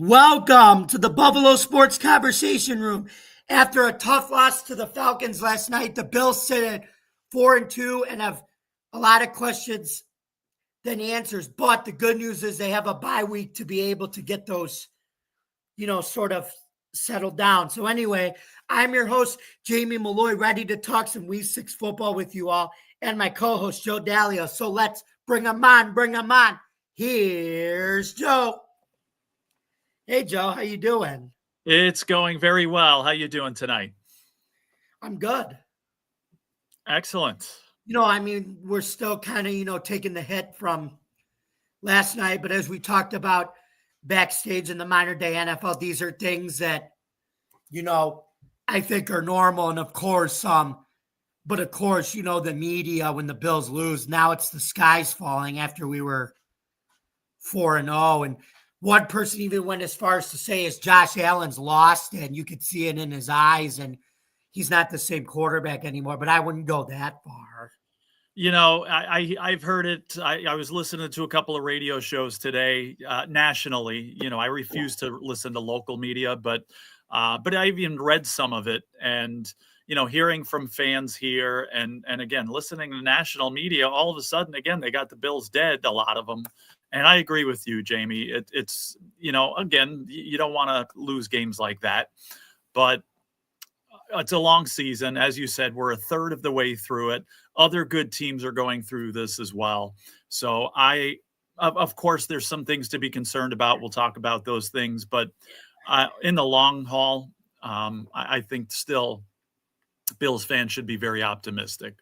Welcome to the Buffalo Sports Conversation Room. After a tough loss to the Falcons last night, the Bills sit at 4-2 and have a lot of questions than answers. But the good news is they have a bye week to be able to get those, sort of settled down. So anyway, I'm your host, Jamie Malloy, ready to talk some Week 6 football with you all, and my co-host, Joe Dallio. So let's bring them on. Here's Joe. Hey, Joe, how you doing? It's going very well. How you doing tonight? I'm good. Excellent. We're still kind of, taking the hit from last night. But as we talked about backstage in the modern day NFL, these are things that, I think are normal. And of course, the media, when the Bills lose, now it's the sky's falling after we were 4-0. And one person even went as far as to say is Josh Allen's lost, and you could see it in his eyes, and he's not the same quarterback anymore. But I wouldn't go that far. I've heard it. I was listening to a couple of radio shows today nationally. I refuse to listen to local media, but I've even read some of it, and hearing from fans here, and again listening to national media. All of a sudden, again, they got the Bills dead. A lot of them. And I agree with you, Jamie. It's again, you don't want to lose games like that, but it's a long season. As you said, we're a third of the way through it. Other good teams are going through this as well. So of course, there's some things to be concerned about. We'll talk about those things, but in the long haul, I think still Bills fans should be very optimistic.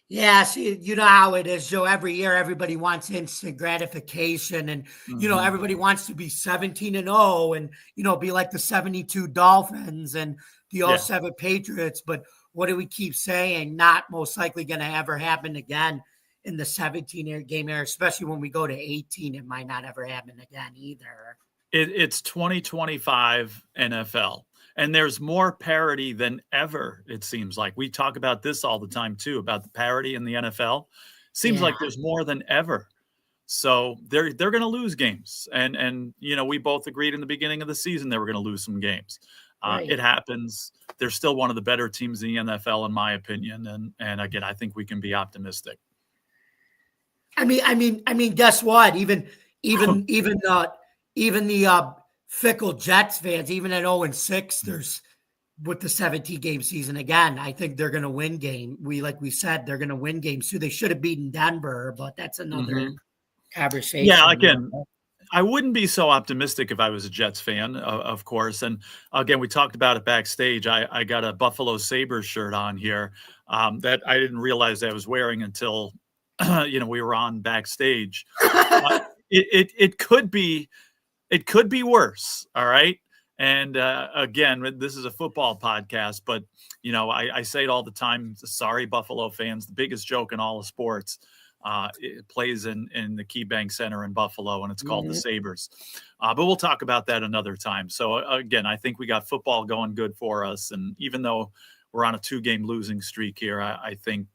Yeah, see, you know how it is, Joe. Every year, everybody wants instant gratification, and everybody wants to be 17-0, and be like the 72 Dolphins and the 07 Patriots. But what do we keep saying? Not most likely going to ever happen again in the 17 game era, especially when we go to 18. It might not ever happen again either. It's 2025 NFL. And there's more parity than ever, it seems like. We talk about this all the time, too, about the parity in the NFL. Seems like there's more than ever. So they're going to lose games. And we both agreed in the beginning of the season they were going to lose some games. Right. It happens. They're still one of the better teams in the NFL, in my opinion. And again, I think we can be optimistic. I mean, guess what? Even the fickle Jets fans, even at 0-6, there's with the 17-game season again. I think they're going to win game. Like we said, they're going to win games too. They should have beaten Denver, but that's another conversation. Yeah, again, I wouldn't be so optimistic if I was a Jets fan, of course. And again, we talked about it backstage. I got a Buffalo Sabres shirt on here that I didn't realize I was wearing until we were on backstage. It could be. It could be worse, all right? And again, this is a football podcast, but, I say it all the time. Sorry, Buffalo fans, the biggest joke in all of sports. It plays in the KeyBank Center in Buffalo, and it's called the Sabres. But we'll talk about that another time. So, again, I think we got football going good for us. And even though we're on a 2-game losing streak here, I think,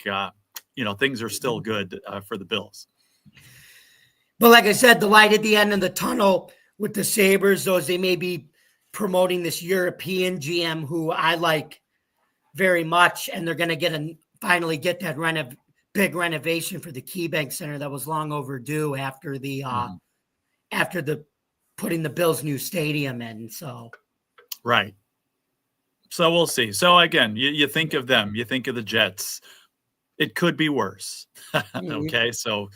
things are still good for the Bills. But like I said, the light at the end of the tunnel with the Sabres, they may be promoting this European GM who I like very much, and they're going to finally get that big renovation for the KeyBank Center that was long overdue after the putting the Bills' new stadium in. So, right. So we'll see. So again, you think of them, you think of the Jets. It could be worse. Okay, so.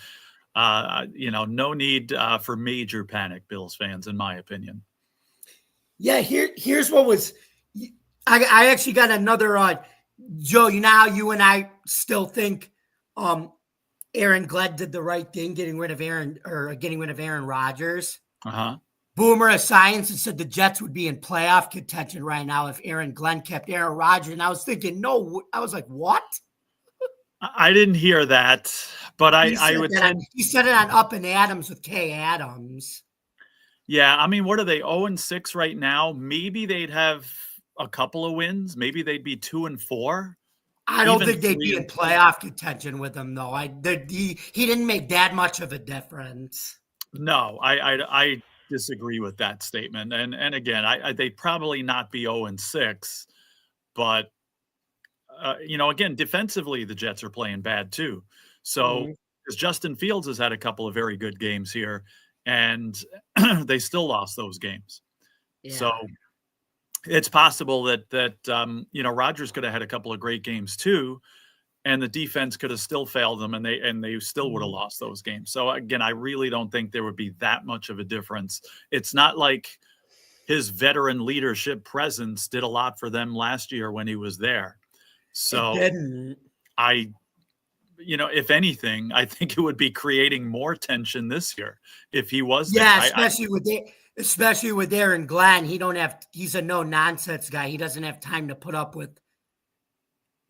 No need for major panic, Bills fans, in my opinion. Yeah, here's what was I actually got another Joe, how you and I still think Aaron Glenn did the right thing getting rid of Aaron Rodgers. Boomer of Science and said the Jets would be in playoff contention right now if Aaron Glenn kept Aaron Rodgers. And I was thinking, no, I was like, what? I didn't hear that, but I would. He said it on Up and Adams with Kay Adams. Yeah, I mean, what are they, 0-6 right now? Maybe they'd have a couple of wins. Maybe they'd be 2-4. I don't think they'd be in playoff contention with him, though. He didn't make that much of a difference. No, I disagree with that statement. And again, they'd probably not be 0-6, but again, defensively, the Jets are playing bad too. So, Mhm. because Justin Fields has had a couple of very good games here, and they still lost those games. So Yeah. it's possible that Rodgers could have had a couple of great games too, and the defense could have still failed them, and they still would have Mhm. lost those games. So again, I really don't think there would be that much of a difference. It's not like his veteran leadership presence did a lot for them last year when he was there. It So didn't. if anything, I think it would be creating more tension this year if he was there. Yeah, especially with Aaron Glenn. He's a no nonsense guy. He doesn't have time to put up with,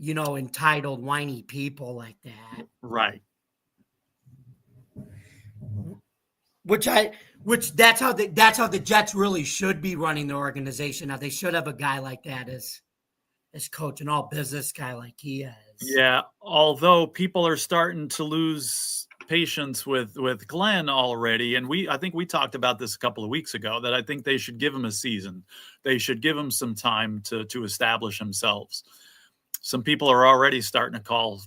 entitled, whiny people like that. Right. Which that's how the Jets really should be running the organization. Now they should have a guy like that as coach, an all business guy like he is. Yeah, although people are starting to lose patience with Glenn already, and I think we talked about this a couple of weeks ago, that I think they should give him a season. They should give him some time to establish themselves. Some people are already starting to call,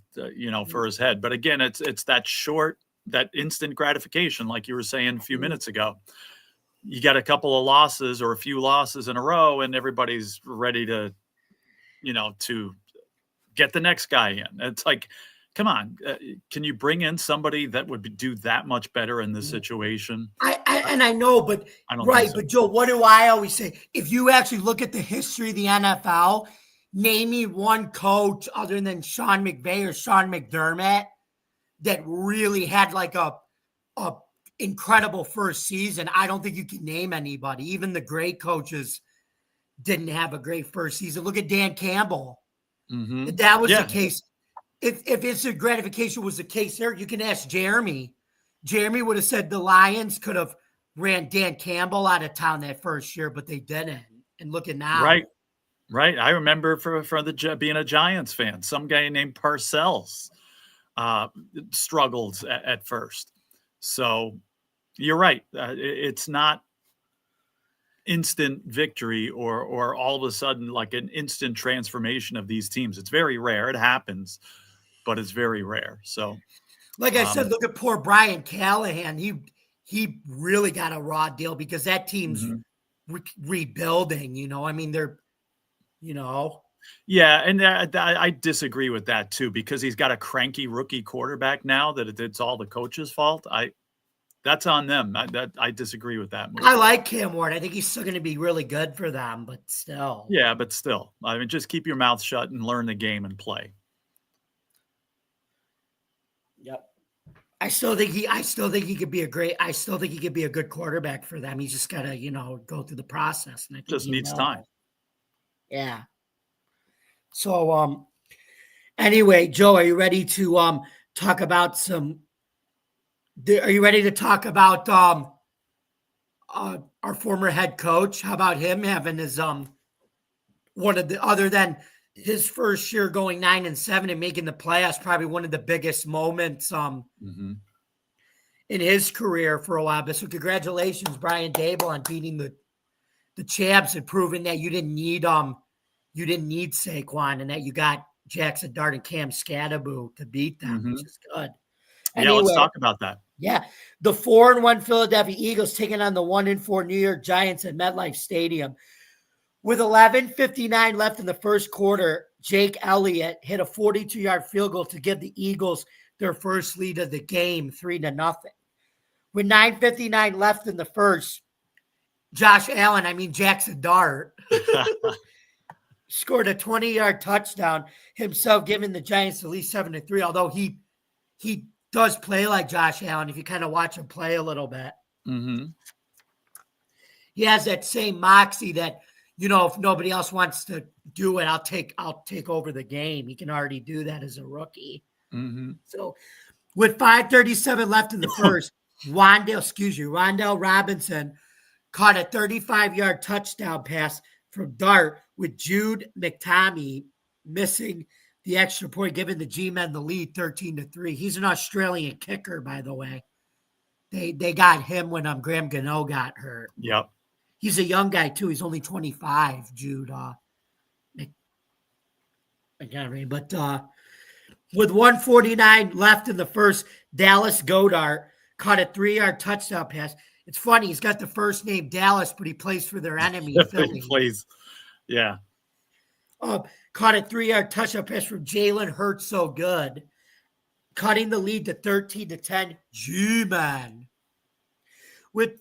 for his head. But again, it's that instant gratification, like you were saying a few minutes ago. You got a couple of losses or a few losses in a row, and everybody's ready to get the next guy in. It's like, come on, can you bring in somebody that would do that much better in this situation? I know, but I don't right, think so. but Joe, what do I always say? If you actually look at the history of the NFL, name me one coach other than Sean McVay or Sean McDermott that really had like a incredible first season. I don't think you can name anybody. Even the great coaches didn't have a great first season. Look at Dan Campbell. Mm-hmm. If that was the case, if instant gratification was the case there, you can ask Jeremy. Jeremy would have said the Lions could have ran Dan Campbell out of town that first year, but they didn't. And look at now. Right. I remember being a Giants fan, some guy named Parcells struggled at first. So you're right. It's not instant victory or all of a sudden like an instant transformation of these teams. It's very rare. It happens, but it's very rare. So, like I said, look at poor Brian Callahan. He really got a raw deal because that team's rebuilding. I mean, they're, Yeah, and I disagree with that too, because he's got a cranky rookie quarterback now that it's all the coach's fault. That's on them. I disagree with that move. I like Cam Ward. I think he's still going to be really good for them, but still. Yeah, but still, I mean, just keep your mouth shut and learn the game and play. Yep. I still think he could be a good quarterback for them. He's just got to, go through the process. And I think just needs time. Yeah. So, anyway, Joe, are you ready to talk about our former head coach? How about him having his other than his first year going 9-7 and making the playoffs, probably one of the biggest moments in his career for a while. But so congratulations, Brian Daboll, on beating the champs and proving that you didn't need Saquon and that you got Jackson Dart and Cam Scatterbo to beat them, which is good. Anyway, let's talk about that. Yeah. The 4-1 Philadelphia Eagles taking on the 1-4 New York Giants at MetLife Stadium. With 11:59 left in the first quarter, Jake Elliott hit a 42-yard field goal to give the Eagles their first lead of the game, 3-0. With 9:59 left in the first, Jackson Dart scored a 20-yard touchdown himself, giving the Giants the lead 7-3, although he does play like Josh Allen if you kind of watch him play a little bit. Mm-hmm. He has that same moxie that, if nobody else wants to do it, I'll take over the game. He can already do that as a rookie. Mm-hmm. So with 5:37 left in the first, Wan'Dale Robinson caught a 35-yard touchdown pass from Dart, with Jude McTominay missing the extra point, giving the G-Men the lead 13-3. He's an Australian kicker, by the way. They got him when Graham Gano got hurt. Yep. He's a young guy too. He's only 25, Jude. But with 149 left in the first, Dallas Goedert caught a 3-yard touchdown pass. It's funny. He's got the first name Dallas, but he plays for their enemy, Philly. He plays. Yeah. Caught a 3-yard touchdown pass from Jalen Hurts. So good. Cutting the lead to 13-10. G-Man. With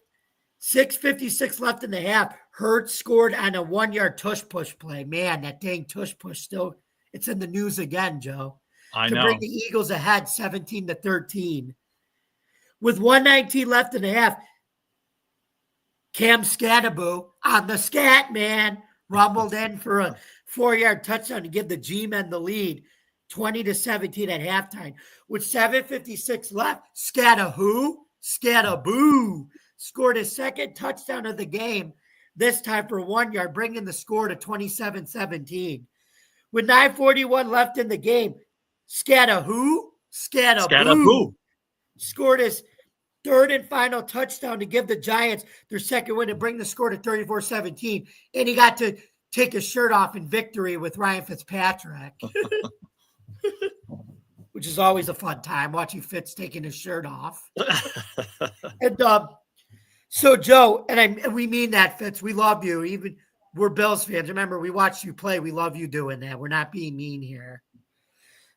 6:56 left in the half, Hurts scored on a 1-yard tush push play. Man, that dang tush push still, it's in the news again, Joe. I to know. bring the Eagles ahead 17-13. With 1:19 left in the half, Cam Skattebo on the scat, man, rumbled in for a 4-yard touchdown to give the G-Men the lead, 20-17 at halftime. With 7:56 left, Skattaboo scored his second touchdown of the game, this time for 1 yard, bringing the score to 27-17. With 9:41 left in the game, Skattaboo scored his third and final touchdown to give the Giants their second win and bring the score to 34-17. And he got to take his shirt off in victory with Ryan Fitzpatrick, which is always a fun time, watching Fitz taking his shirt off. And so, Joe, and we mean that, Fitz. We love you. Even we're Bills fans. Remember, we watched you play. We love you doing that. We're not being mean here.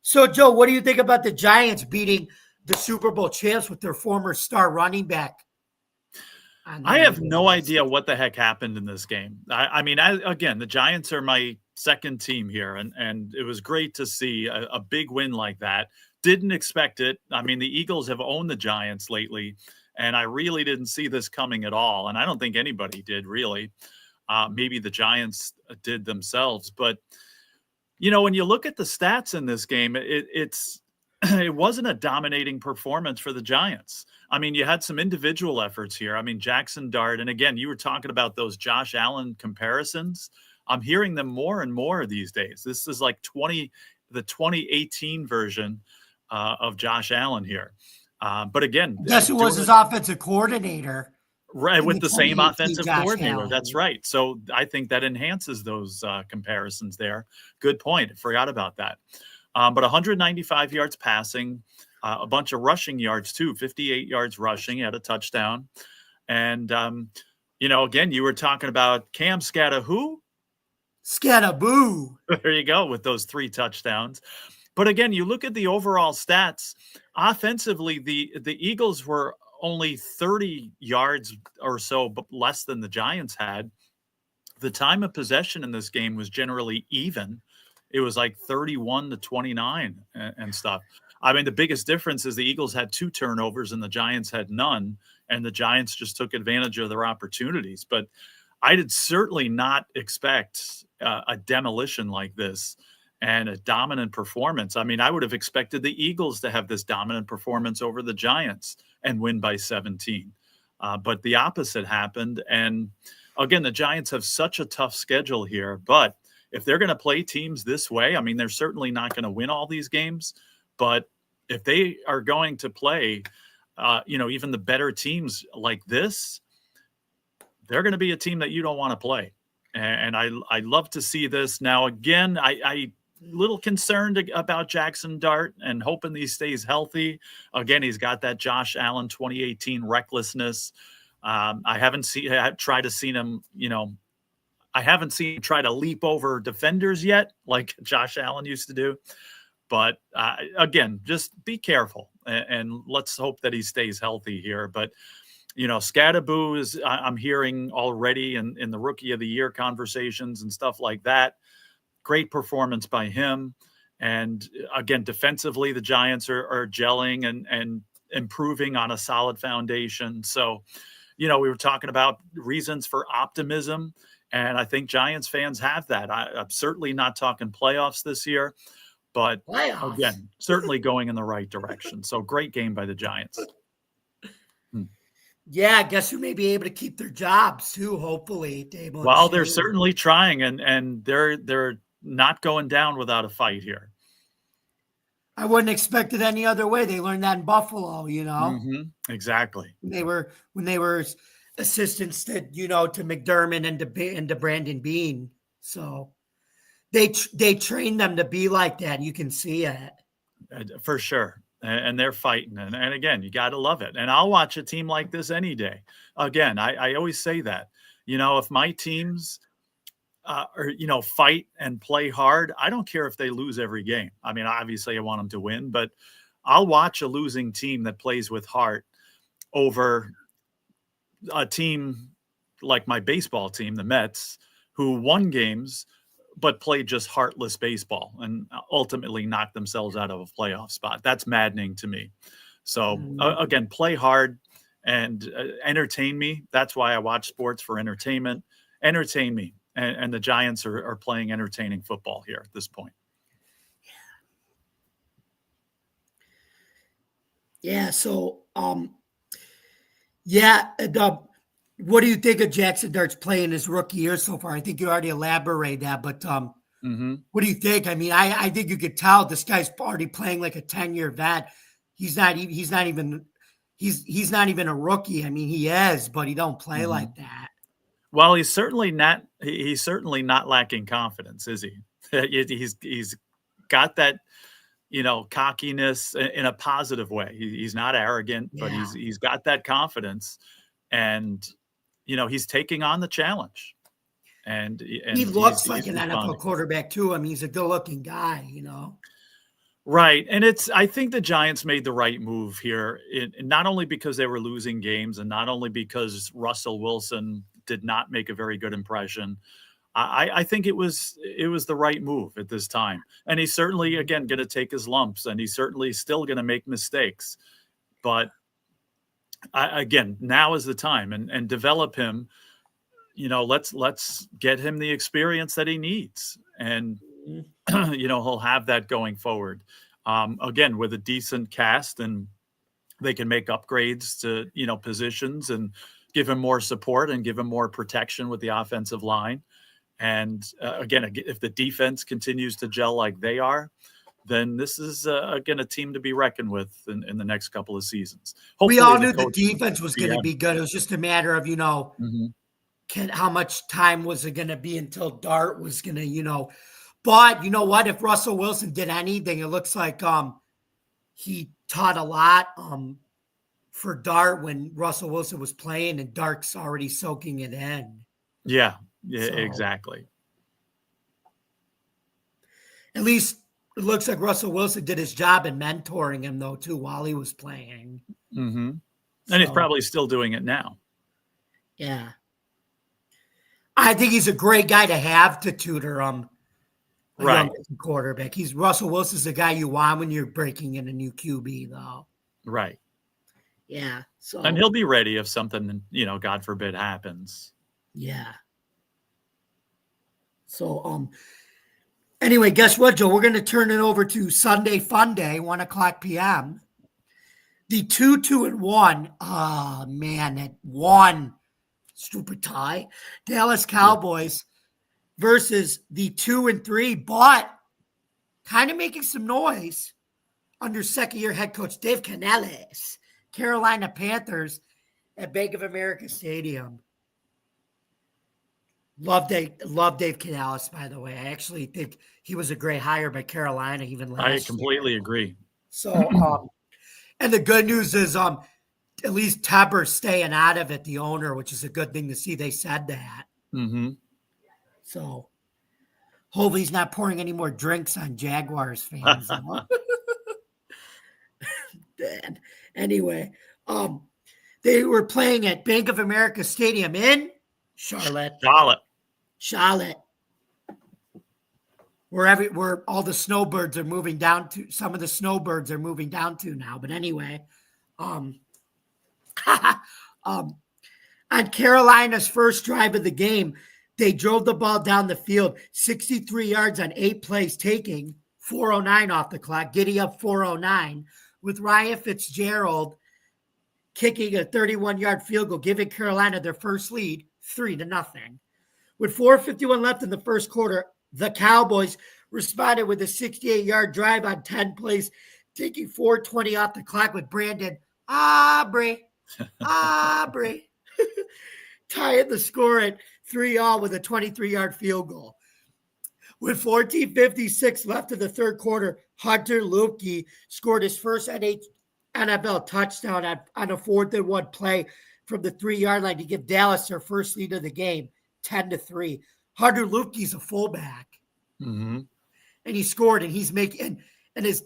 So, Joe, what do you think about the Giants beating the Super Bowl champs with their former star running back? I have no idea what the heck happened in this game. I mean, again, the Giants are my second team here, and it was great to see a big win like that. Didn't expect it. I mean, the Eagles have owned the Giants lately, and I really didn't see this coming at all. And I don't think anybody did, really. Maybe the Giants did themselves. But, you know, when you look at the stats in this game, it wasn't a dominating performance for the Giants. I mean, you had some individual efforts here. I mean, Jackson Dart, and again, you were talking about those Josh Allen comparisons. I'm hearing them more and more these days. This is like the 2018 version of Josh Allen here. But again, guess who was his offensive coordinator? Right, with the same offensive coordinator. Allen. That's right. So I think that enhances those comparisons there. Good point. I forgot about that. But 195 yards passing, a bunch of rushing yards too, 58 yards rushing, at a touchdown. And, you know, again, you were talking about Cam Skattaboo. There you go, with those 3 touchdowns. But again, you look at the overall stats. Offensively, the Eagles were only 30 yards or so less than the Giants had. The time of possession in this game was generally even. It was like 31-29 and stuff. I mean, the biggest difference is the Eagles had 2 turnovers and the Giants had none, and the Giants just took advantage of their opportunities. But I did certainly not expect a demolition like this and a dominant performance. I mean, I would have expected the Eagles to have this dominant performance over the Giants and win by 17. But the opposite happened. And again, the Giants have such a tough schedule here, but if they're going to play teams this way, I mean, they're certainly not going to win all these games, but if they are going to play, you know, even the better teams like this, they're going to be a team that you don't want to play. And I love to see this. Now, again, I little concerned about Jackson Dart and hoping he stays healthy. Again, he's got that Josh Allen 2018 recklessness. I haven't seen him, you know, I haven't seen him try to leap over defenders yet, like Josh Allen used to do. But again, just be careful and let's hope that he stays healthy here. But, you know, Skattaboo is, I'm hearing already in the Rookie of the Year conversations and stuff like that. Great performance by him. And again, defensively, the Giants are gelling and improving on a solid foundation. So, you know, we were talking about reasons for optimism. And I think Giants fans have that. I'm certainly not talking playoffs this year, but again, certainly going in the right direction. So great game by the Giants. Yeah, I guess who may be able to keep their jobs too, hopefully. Well, they're certainly trying, and they're not going down without a fight here. I wouldn't expect it any other way. They learned that in Buffalo, Exactly. When they were assistants to to McDermott and to Brandon Bean. So they trained them to be like that. You can see it For sure. And they're fighting. And again, you got to love it. And I'll watch a team like this any day. Again, I always say that, if my teams fight and play hard, I don't care if they lose every game. I mean, obviously I want them to win, but I'll watch a losing team that plays with heart over a team like my baseball team, the Mets, who won games but played just heartless baseball and ultimately knocked themselves out of a playoff spot. That's maddening to me. So again, play hard and entertain me. That's why I watch sports, for entertainment. Entertain me. And the Giants are playing entertaining football here at this point. Yeah. So, what do you think of Jackson Dart's playing his rookie year so far? I think you already elaborated that, but what do you think? I mean, I think you could tell this guy's already playing like a 10-year vet. He's not even a rookie. I mean, he is, but he don't play like that. Well, he's certainly not lacking confidence, is he? He's got that, cockiness in a positive way. He's not arrogant, but he's got that confidence, and he's taking on the challenge. And he looks like an NFL quarterback too. I mean, he's a good-looking guy, Right. And I think the Giants made the right move here, not only because they were losing games and not only because Russell Wilson did not make a very good impression. I think it was the right move at this time. And he's certainly, again, going to take his lumps, and he's certainly still going to make mistakes. But again, now is the time, and develop him. Let's get him the experience that he needs. And, he'll have that going forward. Again, with a decent cast, and they can make upgrades to, positions and give him more support and give him more protection with the offensive line. And again, if the defense continues to gel like they are, then this is, again, a team to be reckoned with in the next couple of seasons. Hopefully, we all knew the defense was going to be good. It was just a matter of, how much time was it going to be until Dart was going to, but you know what? If Russell Wilson did anything, it looks like he taught a lot for Dart when Russell Wilson was playing, and Dart's already soaking it in. Yeah, exactly. At least it looks like Russell Wilson did his job in mentoring him, though, too, while he was playing. And he's probably still doing it now. Yeah. I think he's a great guy to have to tutor right. Quarterback. Russell Wilson's the guy you want when you're breaking in a new QB, though. Right. Yeah. So, and he'll be ready if something, God forbid, happens. Yeah. So, anyway, guess what, Joe? We're going to turn it over to Sunday Fun Day, 1:00 p.m. The 2-2-1. Oh, man, that one stupid tie. Dallas Cowboys versus the 2-3, but kind of making some noise under second-year head coach Dave Canales. Carolina Panthers at Bank of America Stadium. Love Dave Canales, by the way. I actually think he was a great hire by Carolina even last year. I completely agree. So, and the good news is at least Tepper's staying out of it, the owner, which is a good thing to see. They said that. So, hopefully he's not pouring any more drinks on Jaguars fans. Anyway, they were playing at Bank of America Stadium in Charlotte. Where all the snowbirds are moving down to. Some of the snowbirds are moving down to now. But anyway, on Carolina's first drive of the game, they drove the ball down the field, 63 yards on 8 plays, taking 4:09 off the clock, giddy up 4:09, with Ryan Fitzgerald kicking a 31-yard field goal, giving Carolina their first lead, 3-0. With 4:51 left in the first quarter, the Cowboys responded with a 68-yard drive on 10 plays, taking 4:20 off the clock with Brandon Aubrey tying the score at 3-3 with a 23-yard field goal. With 14:56 left in the third quarter, Hunter Luepke scored his first NFL touchdown on a 4th-and-1 play from the 3-yard line to give Dallas their first lead of the game, 10-3. Hunter Luepke's a fullback, Mm-hmm. and he scored, and he's making and his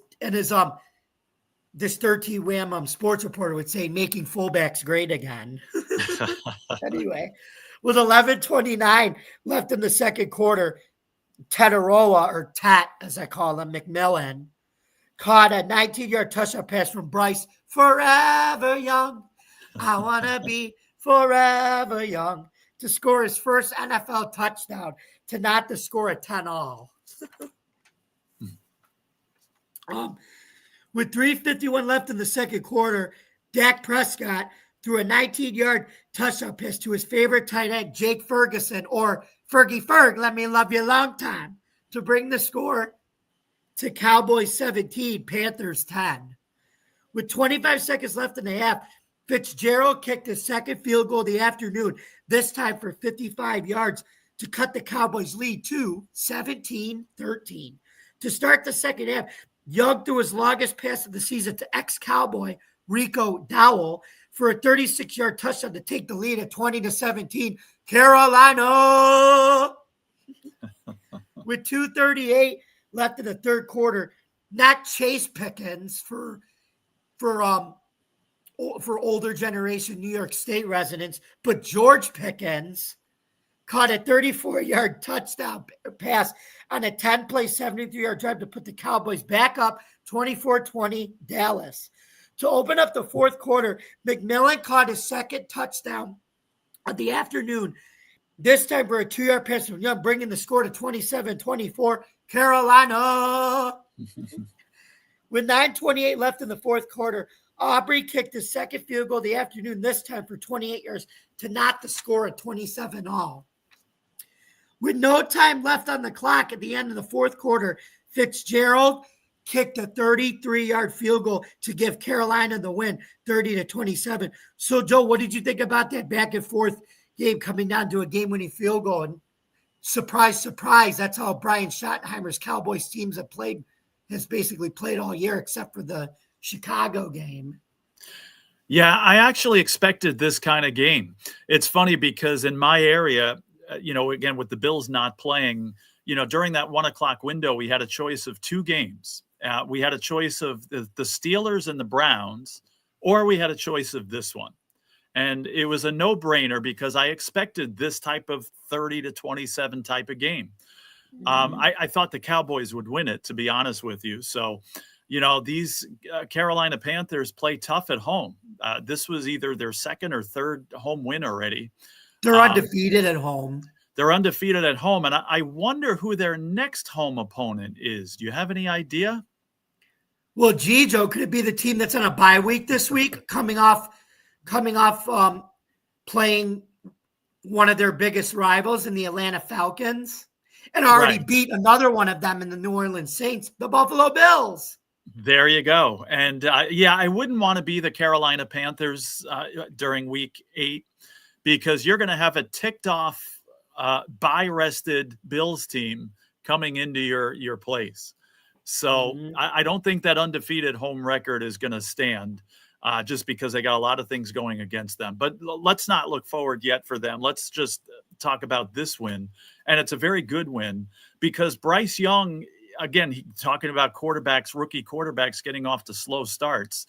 this 13 Wham sports reporter would say making fullbacks great again. Anyway, with 11:29 left in the second quarter, Tataroa, or Tat as I call him, McMillan, caught a 19-yard touchdown pass from Bryce, forever young. I want to be forever young, to score his first NFL touchdown to not to score a 10-all. With 3:51 left in the second quarter, Dak Prescott threw a 19-yard touchdown pass to his favorite tight end, Jake Ferguson, or Fergie Ferg, let me love you a long time, to bring the score to Cowboys 17, Panthers 10. With 25 seconds left in the half, Fitzgerald kicked his second field goal of the afternoon, this time for 55 yards, to cut the Cowboys' lead to 17-13. To start the second half, Young threw his longest pass of the season to ex-Cowboy Rico Dowell for a 36-yard touchdown to take the lead at 20-17. Carolina! With 2:38 left in the third quarter, not Chase Pickens for older generation New York State residents, but George Pickens caught a 34-yard touchdown pass on a 10-play, 73-yard drive to put the Cowboys back up 24-20 Dallas. To open up the fourth quarter, McMillan caught his second touchdown of the afternoon, this time for a 2-yard pass from Young, bringing the score to 27-24 Carolina. With 9:28 left in the fourth quarter, Aubrey kicked his second field goal of the afternoon, this time for 28 yards to knot the score at 27-all. With no time left on the clock at the end of the fourth quarter, Fitzgerald kicked a 33-yard field goal to give Carolina the win, 30-27. So, Joe, what did you think about that back and forth game coming down to a game-winning field goal? And surprise, surprise, that's how Brian Schottenheimer's Cowboys teams has basically played all year except for the Chicago game. Yeah, I actually expected this kind of game. It's funny because in my area, again, with the Bills not playing, during that 1 o'clock window, we had a choice of two games. We had a choice of the Steelers and the Browns, or we had a choice of this one. And it was a no-brainer because I expected this type of 30-27 type of game. I thought the Cowboys would win it, to be honest with you. So, these Carolina Panthers play tough at home. This was either their second or third home win already. They're undefeated at home. They're undefeated at home. And I wonder who their next home opponent is. Do you have any idea? Well, Joe, could it be the team that's on a bye week this week, coming off playing one of their biggest rivals in the Atlanta Falcons, and already beat another one of them in the New Orleans Saints, the Buffalo Bills? There you go. And I wouldn't want to be the Carolina Panthers during week 8, because you're going to have a ticked off, bye-rested Bills team coming into your place. So I don't think that undefeated home record is going to stand, just because they got a lot of things going against them. But let's not look forward yet for them. Let's just talk about this win. And it's a very good win because Bryce Young, again, talking about rookie quarterbacks getting off to slow starts.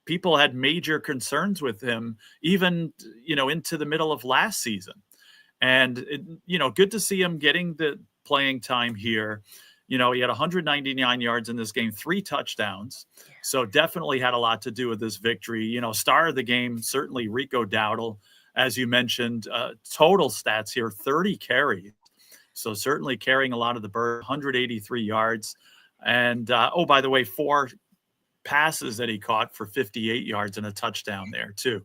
People had major concerns with him, even, into the middle of last season. And, good to see him getting the playing time here. He had 199 yards in this game, 3 touchdowns. So definitely had a lot to do with this victory. Star of the game, certainly Rico Dowdle, as you mentioned. Total stats here, 30 carries. So certainly carrying a lot of the burden, 183 yards. And, by the way, 4 passes that he caught for 58 yards and a touchdown there too.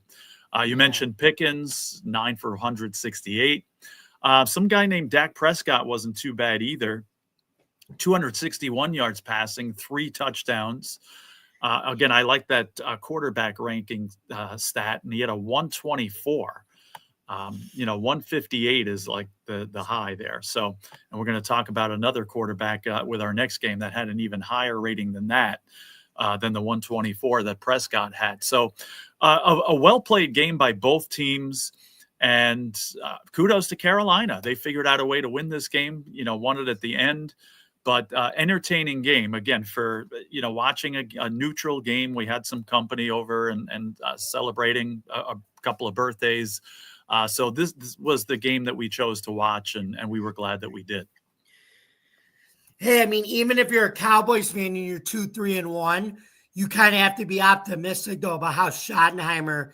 You mentioned Pickens, 9 for 168. Some guy named Dak Prescott wasn't too bad either. 261 yards passing, 3 touchdowns. Again, I like that quarterback ranking stat, and he had a 124. 158 is like the high there. So, and we're going to talk about another quarterback with our next game that had an even higher rating than that, than the 124 that Prescott had. So, a well-played game by both teams. And kudos to Carolina. They figured out a way to win this game, won it at the end. But entertaining game, again, for, watching a neutral game. We had some company over and celebrating a couple of birthdays. So this was the game that we chose to watch, and we were glad that we did. Hey, I mean, even if you're a Cowboys fan and you're 2-3-1, you kind of have to be optimistic, though, about how Schottenheimer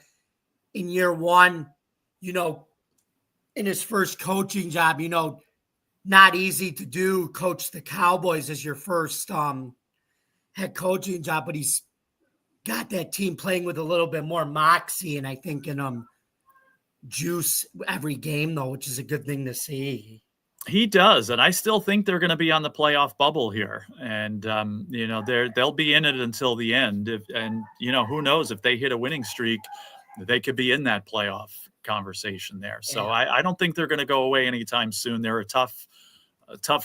in year one, in his first coaching job, not easy to do, coach the Cowboys as your first head coaching job, but he's got that team playing with a little bit more moxie, and I think juice every game, though, which is a good thing to see. He does, and I still think they're going to be on the playoff bubble here, and they'll be in it until the end. Who knows, if they hit a winning streak, they could be in that playoff conversation there. So yeah. I don't think they're going to go away anytime soon. They're a tough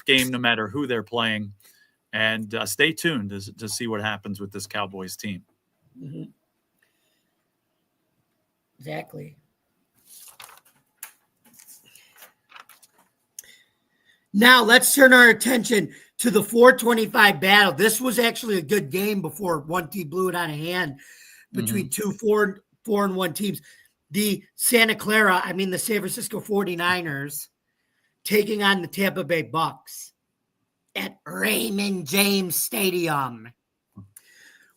game, no matter who they're playing, and stay tuned to see what happens with this Cowboys team. Mm-hmm. Exactly. Now let's turn our attention to the 425 battle. This was actually a good game before one team blew it out of hand between two 4-1 teams. The San Francisco 49ers taking on the Tampa Bay Bucks at Raymond James Stadium.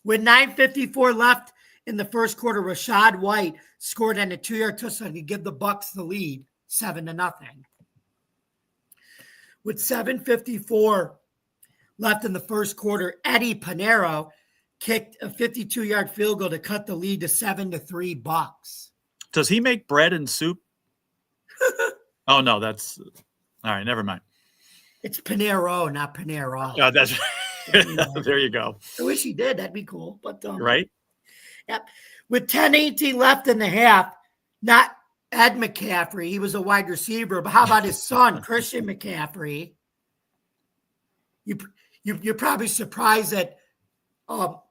With 9:54 left in the first quarter, Rachaad White scored on a 2-yard touchdown to give the Bucks the lead, 7-0. With 7:54 left in the first quarter, Eddie Pinheiro kicked a 52-yard field goal to cut the lead to 7-3 Bucks. Does he make bread and soup? Oh no, that's all right. Never mind. It's Pinheiro, not Pinheiro. Oh, that's there you go. I wish he did. That'd be cool. But right. Yep. With 10:18 left in the half, not Ed McCaffrey, he was a wide receiver, but how about his son, Christian McCaffrey? You're probably surprised that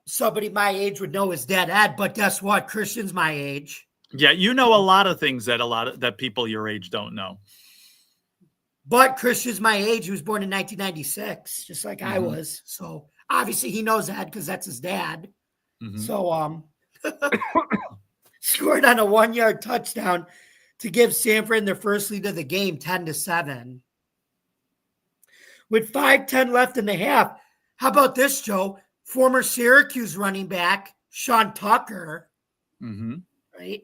somebody my age would know his dad, Ed, but guess what? Christian's my age. Yeah, a lot of things that people your age don't know. But Christian's my age. He was born in 1996, just like I was. So obviously he knows that because that's his dad. Mm-hmm. So scored on a 1-yard touchdown to give Sanford their first lead of the game, 10-7. With 5:10 left in the half, how about this, Joe? Former Syracuse running back Sean Tucker, right,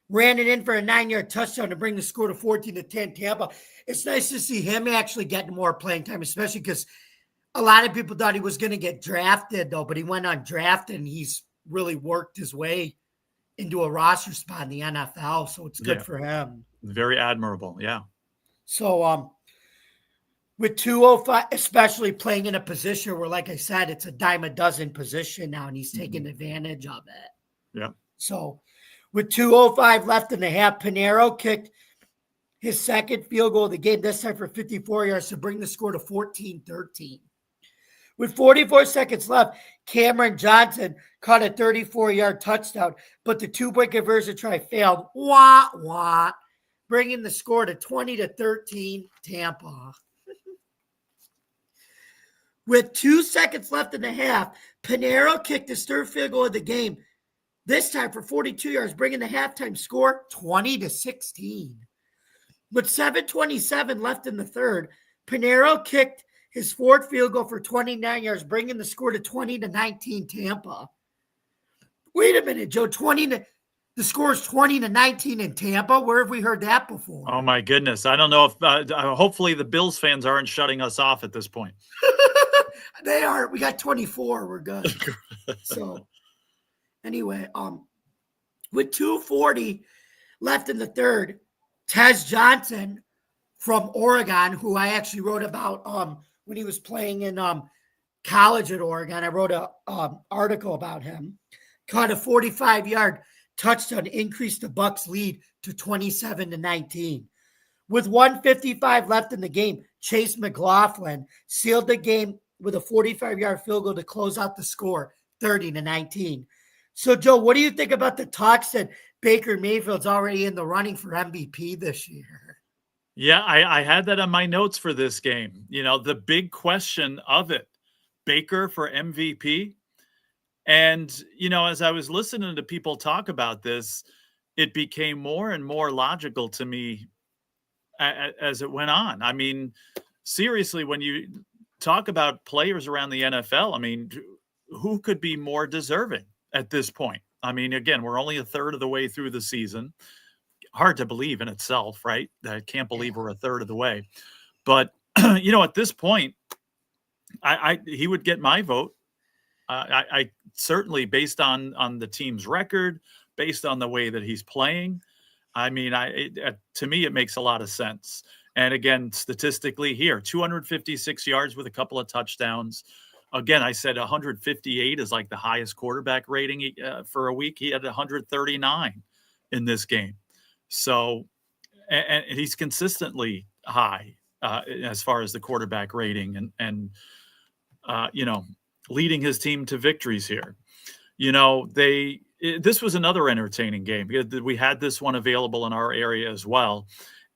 ran it in for a 9-yard touchdown to bring the score to 14-10 Tampa. It's nice to see him actually getting more playing time, especially because a lot of people thought he was going to get drafted, though, but he went undrafted, and he's really worked his way into a roster spot in the NFL, so it's good for him. Very admirable, yeah. So, with 205, especially playing in a position where, like I said, it's a dime a dozen position now, and he's taking advantage of it. Yeah. So, with 2:05 left in the half, Pinheiro kicked his second field goal of the game, this time for 54 yards to bring the score to 14-13. With 44 seconds left, Cameron Johnson caught a 34-yard touchdown, but the 2-point conversion try failed. Wah, bringing the score to 20-13 Tampa. With 2 seconds left in the half, Pinheiro kicked his third field goal of the game, this time for 42 yards, bringing the halftime score 20-16. With 7:27 left in the third, Pinheiro kicked his fourth field goal for 29 yards, bringing the score to 20-19 Tampa. Wait a minute, Joe. The score is 20-19 in Tampa. Where have we heard that before? Oh my goodness! I don't know if. Hopefully, the Bills fans aren't shutting us off at this point. They are. We got 24. We're good. So, anyway, with 2:40 left in the third, Tez Johnson from Oregon, who I actually wrote about when he was playing in college at Oregon. I wrote a article about him. Caught a 45-yard touchdown, increased the Bucs' lead to 27-19. With 1:55 left in the game, Chase McLaughlin sealed the game with a 45-yard field goal to close out the score, 30-19. So, Joe, what do you think about the talks that Baker Mayfield's already in the running for MVP this year? Yeah, I had that on my notes for this game. You know, the big question of it, Baker for MVP. And, you know, as I was listening to people talk about this, it became more and more logical to me as it went on. I mean, seriously, when you talk about players around the NFL, I mean, who could be more deserving at this point? I mean, again, we're only a third of the way through the season. Hard to believe in itself, right? I can't believe we're a third of the way. But, you know, at this point, he would get my vote. I certainly, based on the team's record, based on the way that he's playing, I mean, to me, it makes a lot of sense. And again, statistically here, 256 yards with a couple of touchdowns. Again, I said 158 is like the highest quarterback rating for a week. He had 139 in this game. So, and he's consistently high as far as the quarterback rating and you know, leading his team to victories here. You know, this was another entertaining game. We had this one available in our area as well.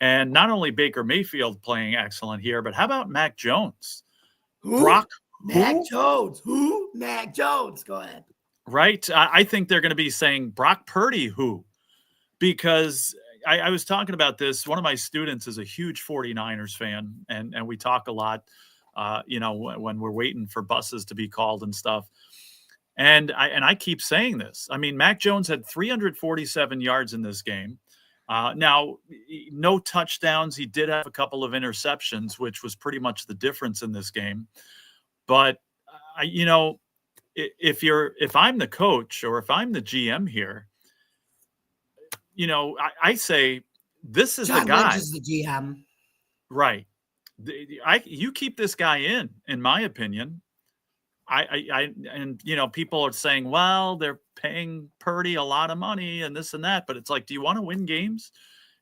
And not only Baker Mayfield playing excellent here, but how about Mac Jones? Mac Jones. Who? Mac Jones. Go ahead. Right. I think they're going to be saying Brock Purdy who? Because I was talking about this. One of my students is a huge 49ers fan, and we talk a lot, you know, when we're waiting for buses to be called and stuff. And I keep saying this. I mean, Mac Jones had 347 yards in this game. Now, no touchdowns. He did have a couple of interceptions, which was pretty much the difference in this game. But, you know, if I'm the coach or if I'm the GM here, you know, I say this is John the guy. Lynch is the GM. Right. You keep this guy in my opinion. And you know, people are saying, well, they're paying Purdy a lot of money and this and that, but it's like, do you want to win games?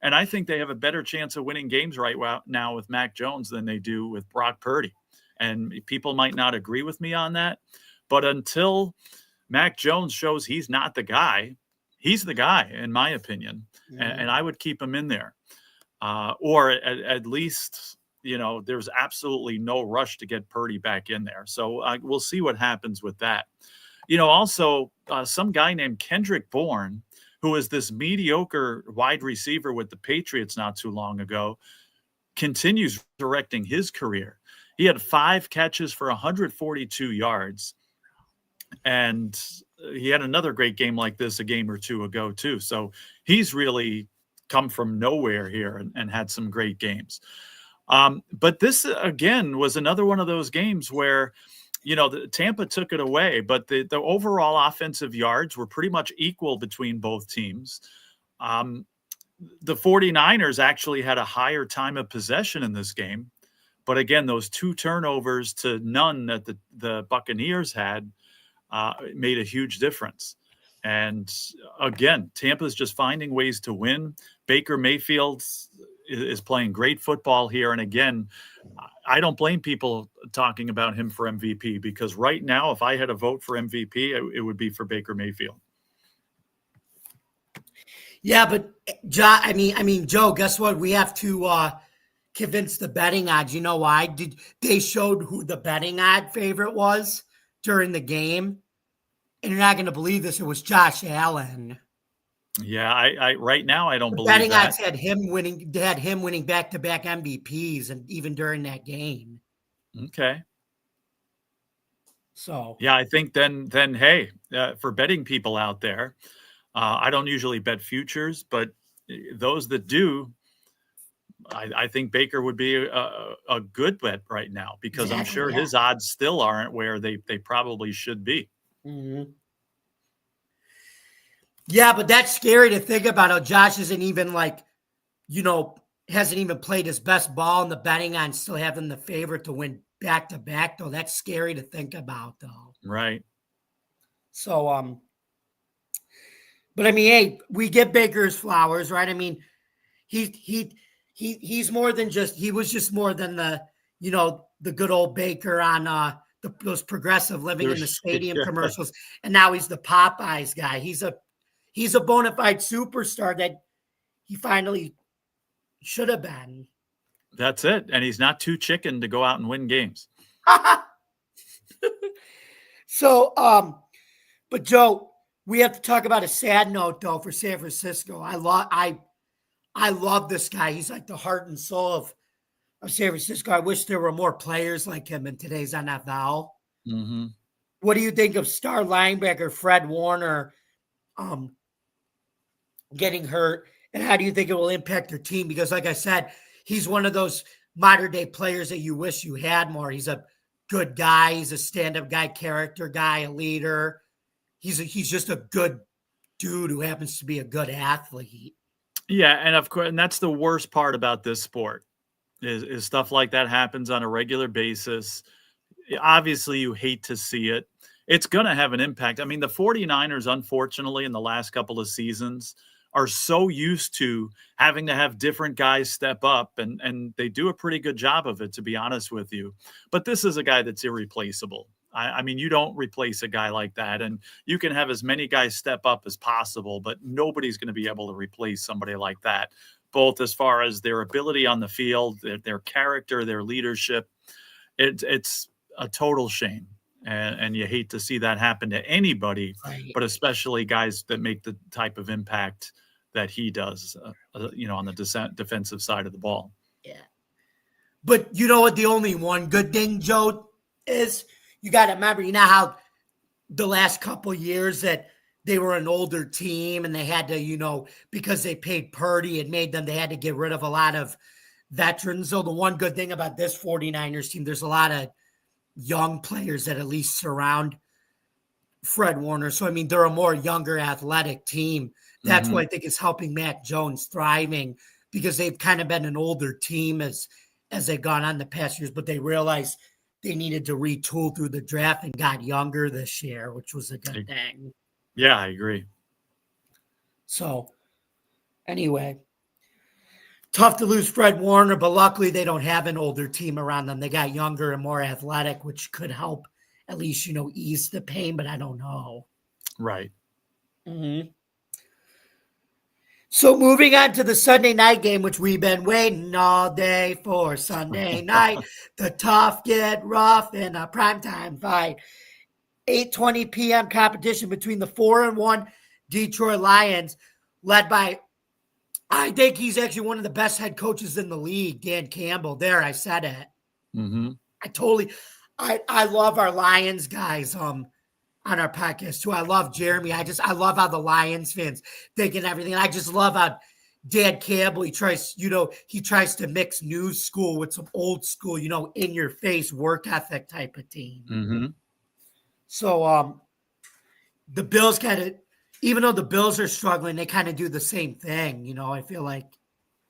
And I think they have a better chance of winning games right now with Mac Jones than they do with Brock Purdy. And people might not agree with me on that, but until Mac Jones shows he's not the guy, he's the guy, in my opinion. Mm-hmm. And I would keep him in there. Or at least, you know, there's absolutely no rush to get Purdy back in there. So we'll see what happens with that. You know, also some guy named Kendrick Bourne, who is this mediocre wide receiver with the Patriots not too long ago, continues directing his career. He had 5 catches for 142 yards. And he had another great game like this a game or two ago, too. So he's really come from nowhere here and had some great games. But this, again, was another one of those games where, you know, Tampa took it away, but the overall offensive yards were pretty much equal between both teams. The 49ers actually had a higher time of possession in this game. But again, those 2 turnovers to none that the Buccaneers had made a huge difference. And again, Tampa's just finding ways to win. Baker Mayfield is playing great football here. And again, I don't blame people talking about him for MVP, because right now, if I had a vote for MVP, it would be for Baker Mayfield. Yeah, but Joe, guess what? We have to convince the betting odds. You know why? They showed who the betting odd favorite was during the game, and you're not going to believe this. It was Josh Allen. Yeah, I right now I don't believe betting that. odds had him winning back-to-back MVPs, and even during that game. Okay. So yeah, I think then hey, for betting people out there, I don't usually bet futures, but those that do, I think Baker would be a good bet right now, because exactly, I'm sure his odds still aren't where they probably should be. Mm-hmm. Yeah, but that's scary to think about how Josh isn't even like, you know, hasn't even played his best ball, and the betting on still having the favorite to win back-to-back, though. That's scary to think about, though. Right. So, but I mean, hey, we get Baker's flowers, right? I mean, he's more than just, he was just more than the, the good old Baker on those Progressive Living in the Stadium commercials, and now he's the Popeyes guy. He's a bona fide superstar that he finally should have been. That's it. And he's not too chicken to go out and win games. So, but Joe, we have to talk about a sad note though for San Francisco. I love this guy. He's like the heart and soul of San Francisco. I wish there were more players like him in today's NFL. Mm-hmm. What do you think of star linebacker Fred Warner getting hurt? And how do you think it will impact their team? Because like I said, he's one of those modern day players that you wish you had more. He's a good guy. He's a stand-up guy, character guy, a leader. He's just a good dude who happens to be a good athlete. Yeah, and of course, and that's the worst part about this sport is stuff like that happens on a regular basis. Obviously, you hate to see it. It's going to have an impact. I mean, the 49ers, unfortunately, in the last couple of seasons, are so used to having to have different guys step up, and they do a pretty good job of it, to be honest with you. But this is a guy that's irreplaceable. I mean, you don't replace a guy like that, and you can have as many guys step up as possible, but nobody's going to be able to replace somebody like that, both as far as their ability on the field, their character, their leadership. It's a total shame. And you hate to see that happen to anybody, right, but especially guys that make the type of impact that he does, on the defensive side of the ball. Yeah. But you know what? The only one good thing, Joe, is you got to remember, how the last couple years that they were an older team and they had to, because they paid Purdy, it made them, they had to get rid of a lot of veterans. So the one good thing about this 49ers team, there's a lot of young players that at least surround Fred Warner. So, I mean, they're a more younger athletic team. That's what I think is helping Mac Jones thriving, because they've kind of been an older team as they've gone on the past years, but they realized they needed to retool through the draft and got younger this year, which was a good thing. Yeah, I agree. So, anyway, tough to lose Fred Warner, but luckily they don't have an older team around them. They got younger and more athletic, which could help at least, ease the pain, but I don't know. Right. Mm-hmm. So moving on to the Sunday night game, which we've been waiting all day for. Sunday night, the tough get rough in a primetime fight. 8:20 p.m. competition between the 4-1 Detroit Lions, led by, I think he's actually one of the best head coaches in the league, Dan Campbell. There, I said it. Mm-hmm. I love our Lions guys on our podcast too. I love Jeremy. I love how the Lions fans think and everything. I just love how Dan Campbell, he tries to mix new school with some old school, in your face work ethic type of team. Mm-hmm. So the Bills even though the Bills are struggling, they kind of do the same thing, I feel like.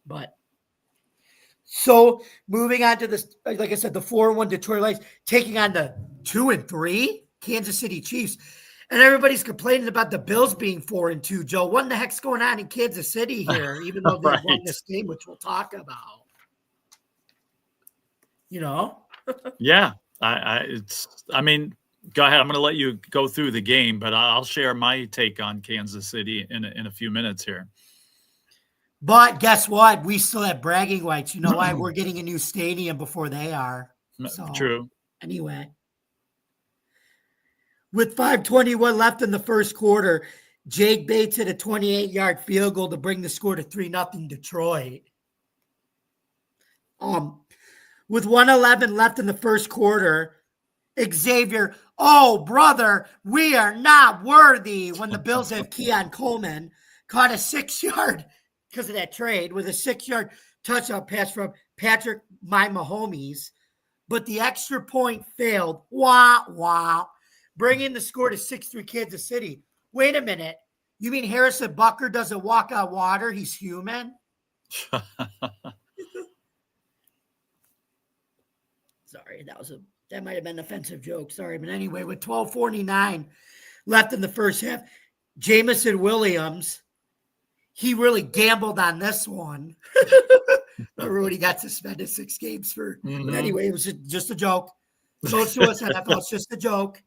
But so moving on to this, like I said, the 4-1 Detroit Lions taking on the 2-3 Kansas City Chiefs. And everybody's complaining about the Bills being 4-2, Joe. What in the heck's going on in Kansas City here, even though they won this game, which we'll talk about? Yeah. Go ahead. I'm going to let you go through the game, but I'll share my take on Kansas City in a few minutes here. But guess what? We still have bragging rights. You know why? We're getting a new stadium before they are. So, true. Anyway. With 5:21 left in the first quarter, Jake Bates hit a 28-yard field goal to bring the score to 3-0 Detroit. With 1:11 left in the first quarter, Xavier, oh, brother, we are not worthy, when the Bills have Keon Coleman, caught a 6-yard, because of that trade, with a 6-yard touchdown pass from Patrick Mahomes, but the extra point failed. Wah, bringing the score to 6-3 Kansas City. Wait a minute. You mean Harrison Butker doesn't walk on water? He's human? Sorry, that might have been an offensive joke. Sorry, but anyway, with 12:49 left in the first half, Jamison Williams, he really gambled on this one. Remember when he got suspended 6 games for? But anyway, it was just a joke. Don't show us NFL. It's just a joke.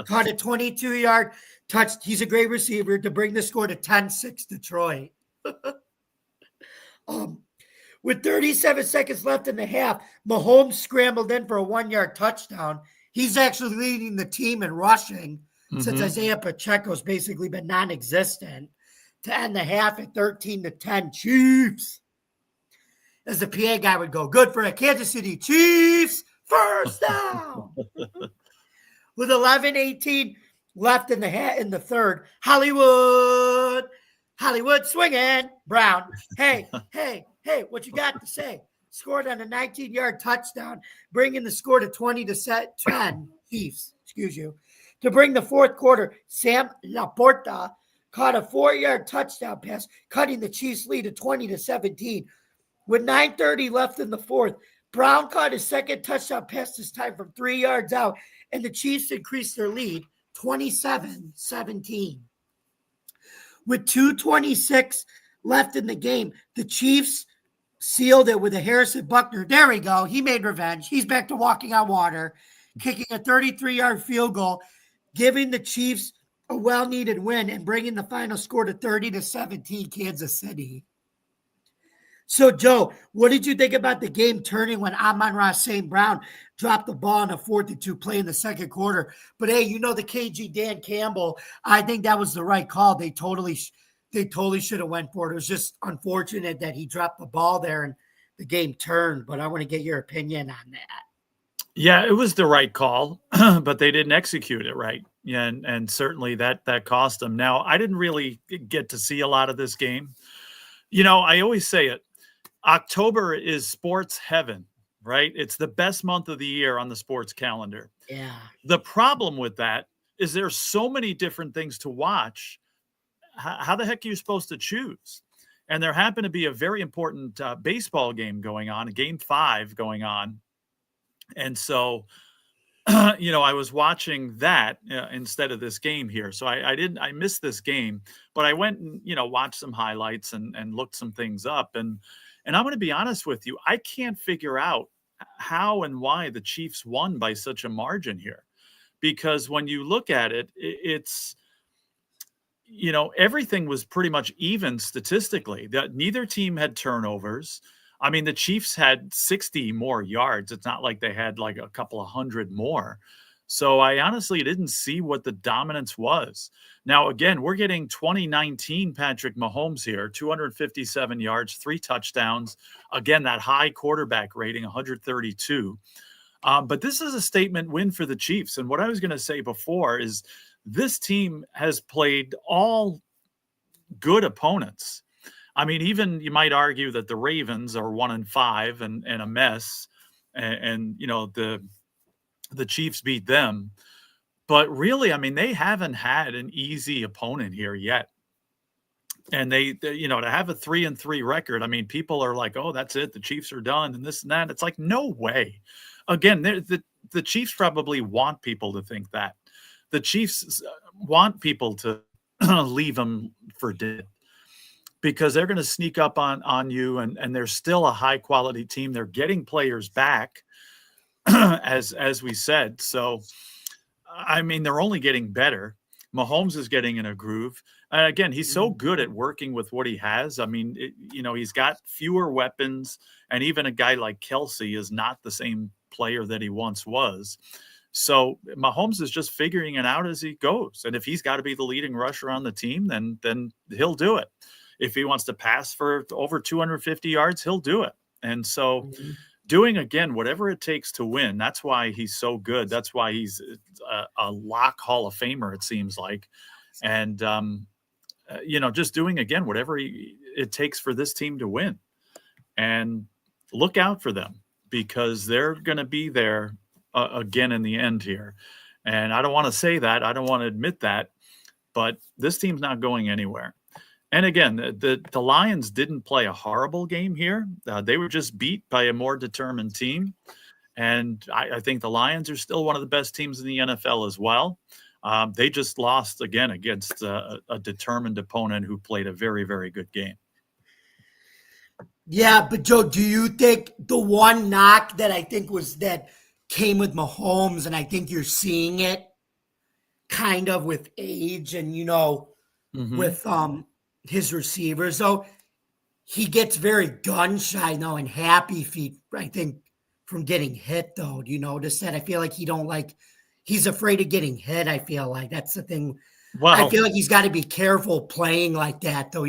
Caught a 22-yard touch. He's a great receiver to bring the score to 10-6 Detroit. With 37 seconds left in the half, Mahomes scrambled in for a 1-yard touchdown. He's actually leading the team in rushing since Isaiah Pacheco's basically been non-existent to end the half at 13-10 Chiefs. As the PA guy would go, good for the Kansas City Chiefs, first down. With 11:18 left in the third, Hollywood swinging. Brown, hey, what you got to say? Scored on a 19-yard touchdown, bringing the score to 20-10 Chiefs. Excuse you. To bring the fourth quarter, Sam Laporta caught a 4-yard touchdown pass, cutting the Chiefs' lead to 20-17. With 9:30 left in the fourth, Brown caught his second touchdown pass this time from 3 yards out, and the Chiefs increased their lead 27-17. With 2:26 left in the game, the Chiefs sealed it with a Harrison Buckner. There we go. He made revenge. He's back to walking on water, kicking a 33-yard field goal, giving the Chiefs a well-needed win and bringing the final score to 30-17 Kansas City. So, Joe, what did you think about the game turning when Amon-Ra St. Brown dropped the ball in a 4-2 play in the second quarter? But, hey, you know the KG Dan Campbell, I think that was the right call. They totally should have went for it. It was just unfortunate that he dropped the ball there and the game turned. But I want to get your opinion on that. Yeah, it was the right call, but they didn't execute it right. Yeah, and certainly that cost them. Now, I didn't really get to see a lot of this game. You know, I always say it. October is sports heaven, right? It's the best month of the year on the sports calendar. Yeah. The problem with that is there's so many different things to watch. How the heck are you supposed to choose? And there happened to be a very important baseball game going on, a game 5 going on. And so, you know, I was watching that instead of this game here. So I missed this game, but I went and, you know, watched some highlights and looked some things up. And I'm going to be honest with you, I can't figure out how and why the Chiefs won by such a margin here. Because when you look at it, it's, you know, everything was pretty much even statistically. That neither team had turnovers. I mean, the Chiefs had 60 more yards. It's not like they had like a couple of hundred more. So I honestly didn't see what the dominance was. Now, again, we're getting 2019 Patrick Mahomes here, 257 yards, 3 touchdowns. Again, that high quarterback rating, 132. But this is a statement win for the Chiefs. And what I was going to say before is this team has played all good opponents. I mean, even you might argue that the Ravens are 1-5 and a mess. And you know, the Chiefs beat them. But really, I mean, they haven't had an easy opponent here yet. And they you know, to have a 3-3 record, I mean, people are like, oh, that's it. The Chiefs are done and this and that. It's like, no way. Again, the Chiefs probably want people to think that. The Chiefs want people to leave them for dead because they're going to sneak up on you. And they're still a high quality team. They're getting players back, as we said. So, I mean, they're only getting better. Mahomes is getting in a groove. And again, he's so good at working with what he has. I mean, you know, he's got fewer weapons. And even a guy like Kelsey is not the same player that he once was. So Mahomes is just figuring it out as he goes. And if he's got to be the leading rusher on the team, then he'll do it. If he wants to pass for over 250 yards, he'll do it. And so doing, again, whatever it takes to win, that's why he's so good. That's why he's a lock Hall of Famer, it seems like. And, you know, just doing, again, whatever it takes for this team to win. And look out for them because they're going to be there again in the end here. And I don't want to say that. I don't want to admit that. But this team's not going anywhere. And again, the Lions didn't play a horrible game here. They were just beat by a more determined team. And I think the Lions are still one of the best teams in the NFL as well. They just lost again against a determined opponent who played a very, very good game. Yeah, but Joe, do you think the one knock that I think was that came with Mahomes, and I think you're seeing it kind of with age and Hmm. with his receivers, though he gets very gun shy now and happy feet, I think, from getting hit, though. Do you notice that? I feel like he's afraid of getting hit. I feel like that's the thing. I Well, feel like he's got to be careful playing like that, though,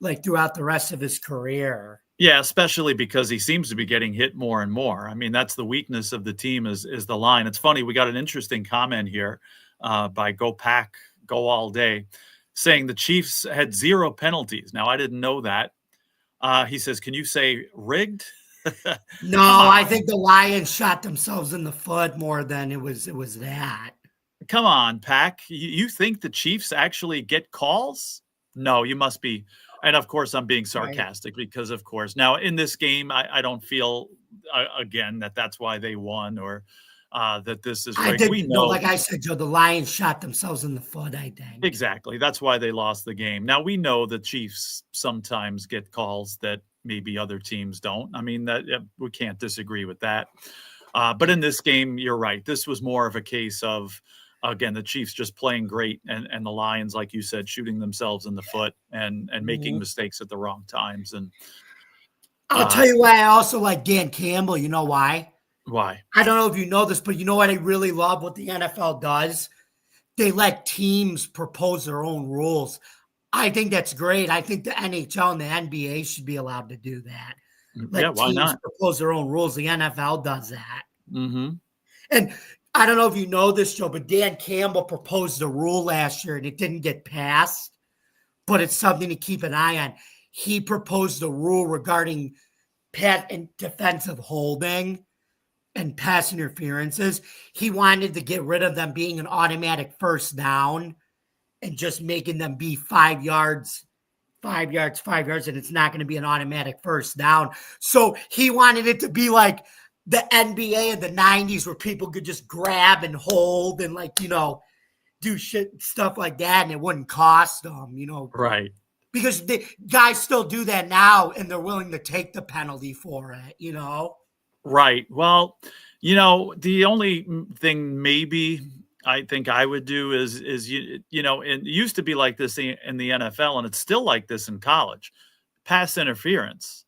like throughout the rest of his career. yeah, especially because he seems to be getting hit more and more. I mean, that's the weakness of the team is the line. It's funny, we got an interesting comment here by Go Pack, Go All Day, saying the Chiefs had 0 penalties. Now, I didn't know that. He says, "Can you say rigged?" No, Come I on, think the Lions shot themselves in the foot more than it was that. come on, Pack. You think the Chiefs actually get calls? No, you must be. And of course, I'm being Right. sarcastic because, of course, now in this game, I don't feel again that that's why they won or that this is I rigged. We think no, know like I said, Joe, the Lions shot themselves in the foot, I think. exactly that's why they lost the game. Now we know the Chiefs sometimes get calls that maybe other teams don't. I mean that we can't disagree with that. But in this game, you're right. This was more of a case of, again, the Chiefs just playing great, and the Lions, like you said, shooting themselves in the foot and making Mhm. mistakes at the wrong times. And I'll uh, tell you why I also like Dan Campbell. You know why? why? I don't know if you know this, but you know what I really love what the NFL does? They let teams propose their own rules. I think that's great. I think the NHL and the NBA should be allowed to do that. Yeah, Let why teams not? propose their own rules. The NFL does that. Hmm. And I don't know if you know this, Joe, but Dan Campbell proposed a rule last year and it didn't get passed, but it's something to keep an eye on. He proposed a rule regarding pat and defensive holding and pass interferences. He wanted to get rid of them being an automatic first down and just making them be 5 yards, 5 yards, 5 yards, and it's not going to be an automatic first down. So he wanted it to be like the NBA in the 90s where people could just grab and hold and do shit stuff like that and it wouldn't cost them. Right. Because the guys still do that now and they're willing to take the penalty for it. Right. Well, the only thing maybe I think I would do is and it used to be like this in the NFL, and it's still like this in college. Pass interference.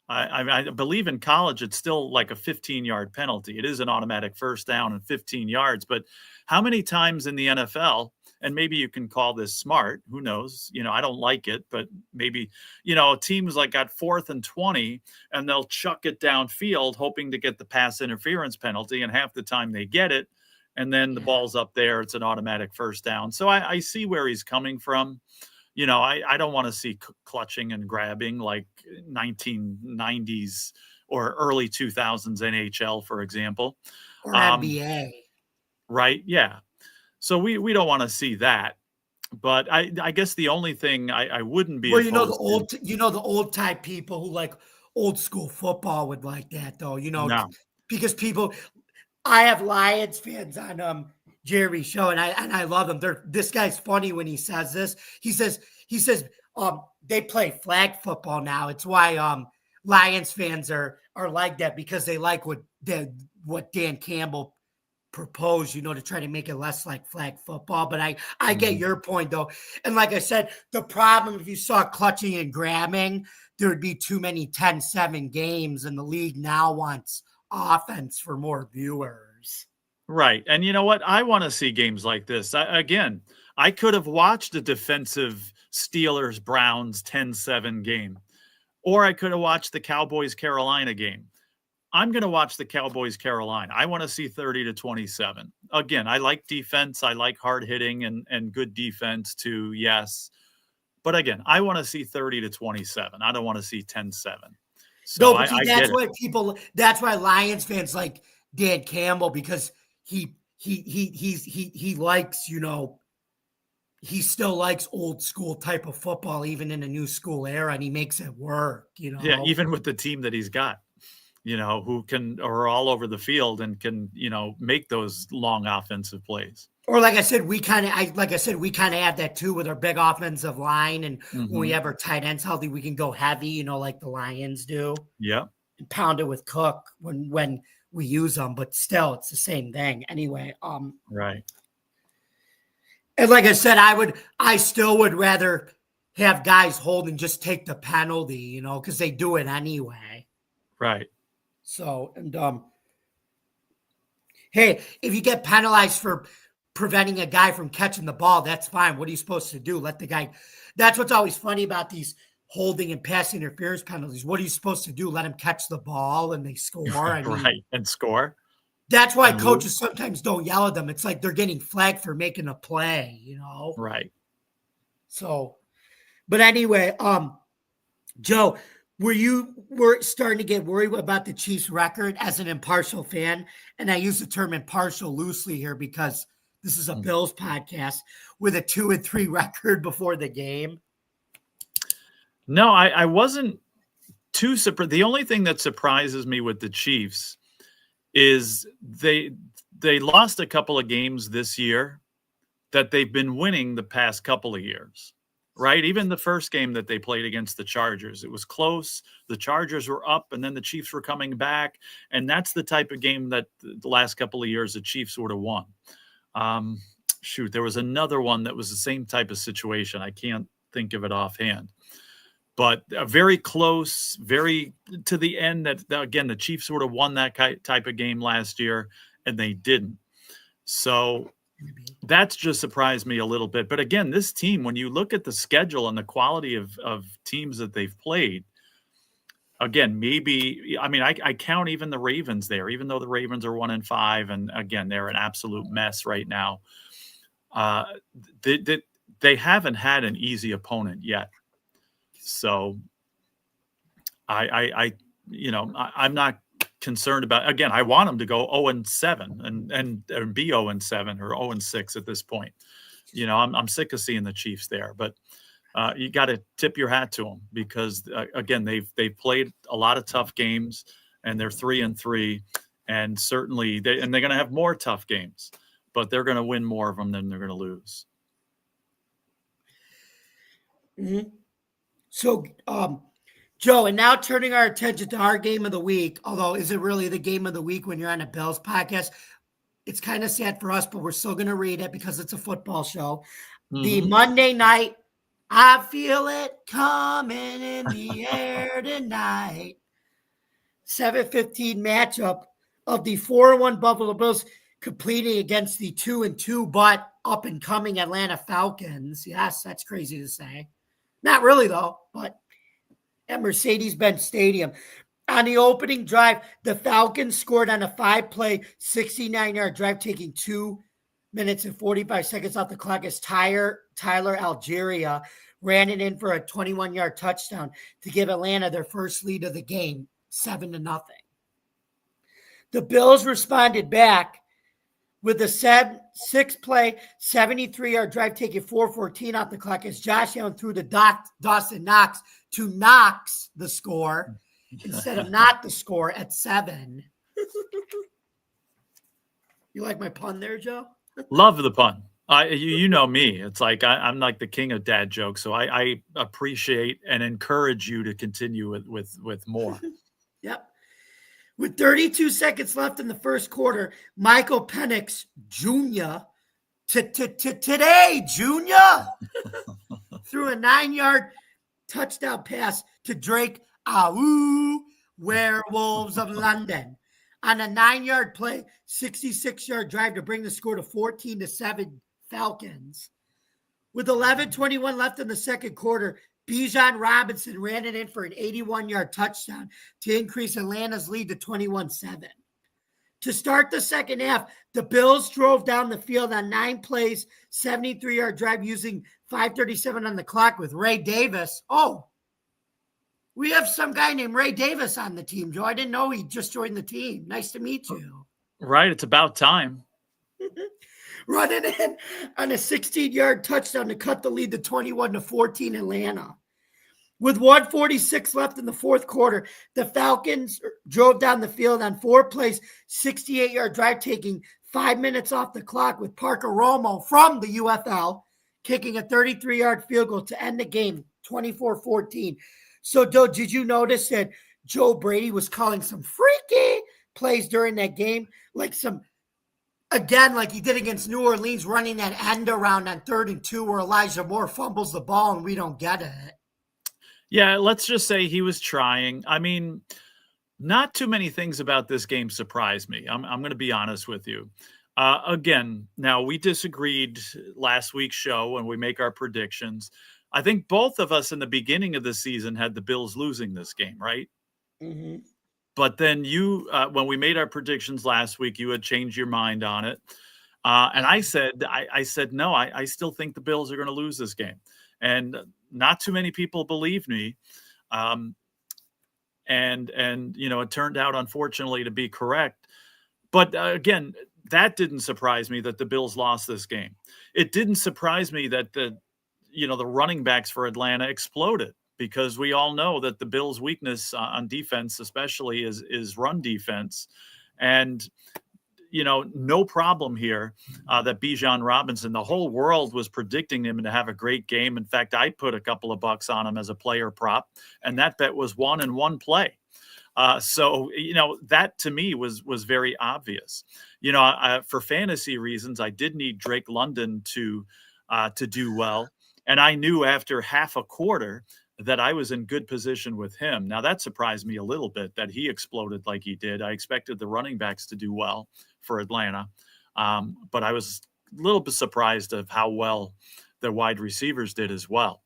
I believe in college it's still like a 15-yard penalty. It is an automatic first down and 15 yards. But how many times in the NFL, and maybe you can call this smart, who knows? I don't like it, but maybe, teams like got 4th and 20 and they'll chuck it downfield hoping to get the pass interference penalty. And half the time they get it. And then the Yeah. ball's up there. It's an automatic first down. So I see where he's coming from. I don't want to see clutching and grabbing like 1990s or early 2000s NHL, for example. Or Um, NBA. right? Yeah. So we don't want to see that. But I guess the only thing I wouldn't be Well, you know the opposed to, old type people who like old school football would like that though. no, Because people, I have Lions fans on Jerry's show, and I love them. This guy's funny when he says this. He says they play flag football now. It's why Lions fans are like that because they like what Dan Campbell proposed, to try to make it less like flag football. But I get mhm, your point though. And like I said, the problem if you saw clutching and grabbing, there would be too many 10-7 games, and the league now wants offense for more viewers. right. And you know what? I want to see games like this. Again, I could have watched a defensive Steelers Browns 10-7 game, or I could have watched the Cowboys Carolina game. I'm going to watch the Cowboys Carolina. I want to see 30-27. Again, I like defense. I like hard hitting and good defense too. Yes. But again, I want to see 30-27. I don't want to see 10-7. So No, but I that's get it. why that's why Lions fans like Dan Campbell because he likes, he still likes old school type of football, even in a new school era, and he makes it work. Yeah, even with the team that he's got. who are all over the field and can, make those long offensive plays. Or like I said, we kind of have that too with our big offensive line, and when we have our tight ends healthy, we can go heavy, like the Lions do. Yeah, and pound it with Cook when we use them, but still, it's the same thing anyway. Right. And like I said, I still would rather have guys hold and just take the penalty, because they do it anyway. Right. So, and hey, if you get penalized for preventing a guy from catching the ball, that's fine. What are you supposed to do? Let the guy. That's what's always funny about these holding and pass interference penalties. What are you supposed to do? Let him catch the ball and they score. Right, and score. That's why coaches sometimes don't yell at them. It's like they're getting flagged for making a play, Right. So, but anyway, Joe, we're starting to get worried about the Chiefs' record as an impartial fan, and I use the term impartial loosely here because this is a Bills podcast with a 2-3 record before the game. No, I wasn't too surprised. The only thing that surprises me with the Chiefs is they lost a couple of games this year that they've been winning the past couple of years, right? Even the first game that they played against the Chargers, it was close. The Chargers were up, and then the Chiefs were coming back, and that's the type of game that the last couple of years the Chiefs would have won. There was another one that was the same type of situation. I can't think of it offhand. But very close, very to the end that, again, the Chiefs would have won that type of game last year, and they didn't. So that's just surprised me a little bit. But again, this team, when you look at the schedule and the quality of teams that they've played, again, I count even the Ravens there, even though the Ravens are 1-5, and again, they're an absolute mess right now. They haven't had an easy opponent yet. So I'm not concerned about, again, I want them to go 0-7 and be 0-7 or 0-6 at this point. I'm sick of seeing the Chiefs there, but you got to tip your hat to them because again, they've played a lot of tough games and they're 3-3, and certainly they're going to have more tough games, but they're going to win more of them than they're going to lose. Mm-hmm. So, Joe, and now turning our attention to our game of the week, although is it really the game of the week when you're on a Bills podcast? It's kind of sad for us, but we're still going to read it because it's a football show. Mm-hmm. The Monday night, I feel it coming in the air tonight, 7:15 matchup of the 4-1 Buffalo Bills competing against the 2-2 but up-and-coming Atlanta Falcons. Yes, that's crazy to say. Not really, though, but at Mercedes-Benz Stadium. On the opening drive, the Falcons scored on a 5-play, 69-yard drive, taking 2 minutes and 45 seconds off the clock as Tyler Algeria ran it in for a 21-yard touchdown to give Atlanta their first lead of the game, 7-0. The Bills responded back with a 6-play, 73-yard drive, taking 4:14 off the clock as Josh Allen threw to Dawson Knox to Knox the score instead of not the score at 7. You like my pun there, Joe? Love the pun. You know me. It's like I'm like the king of dad jokes, so I appreciate and encourage you to continue with more. Yep. With 32 seconds left in the first quarter, Michael Penix Jr. Today, Junior threw a 9-yard touchdown pass to Drake Awu, Werewolves of London, on a 9-yard play, 66-yard drive to bring the score to 14-7 Falcons. With 11:21 left in the second quarter, Bijan Robinson ran it in for an 81-yard touchdown to increase Atlanta's lead to 21-7. To start the second half, the Bills drove down the field on 9 plays, 73-yard drive using 5:37 on the clock with Ray Davis. Oh, we have some guy named Ray Davis on the team, Joe. I didn't know he just joined the team. Nice to meet you. Right. It's about time. Running in on a 16-yard touchdown to cut the lead to 21-14 Atlanta. With 1:46 left in the fourth quarter, the Falcons drove down the field on 4 plays, 68-yard drive, taking 5 minutes off the clock with Parker Romo from the UFL kicking a 33-yard field goal to end the game 24-14. So, did you notice that Joe Brady was calling some freaky plays during that game? Like like he did against New Orleans, running that end around on 3rd and 2 where Elijah Moore fumbles the ball and we don't get it. Yeah, let's just say he was trying. I mean, not too many things about this game surprised me. I'm going to be honest with you. Again, now we disagreed last week's show when we make our predictions. I think both of us in the beginning of the season had the Bills losing this game, right? Mm-hmm. But then you, when we made our predictions last week, you had changed your mind on it. And I said, no, I still think the Bills are going to lose this game. And not too many people believed me. And it turned out, unfortunately, to be correct. But again, that didn't surprise me that the Bills lost this game. It didn't surprise me that the running backs for Atlanta exploded, because we all know that the Bills' weakness on defense, especially, is run defense. And no problem here that Bijan Robinson, the whole world was predicting him to have a great game. In fact, I put a couple of bucks on him as a player prop, and that bet was won in one play. So that to me was very obvious. For fantasy reasons, I did need Drake London to do well. And I knew after half a quarter that I was in good position with him. Now, that surprised me a little bit that he exploded like he did. I expected the running backs to do well for Atlanta. But I was a little bit surprised of how well the wide receivers did as well.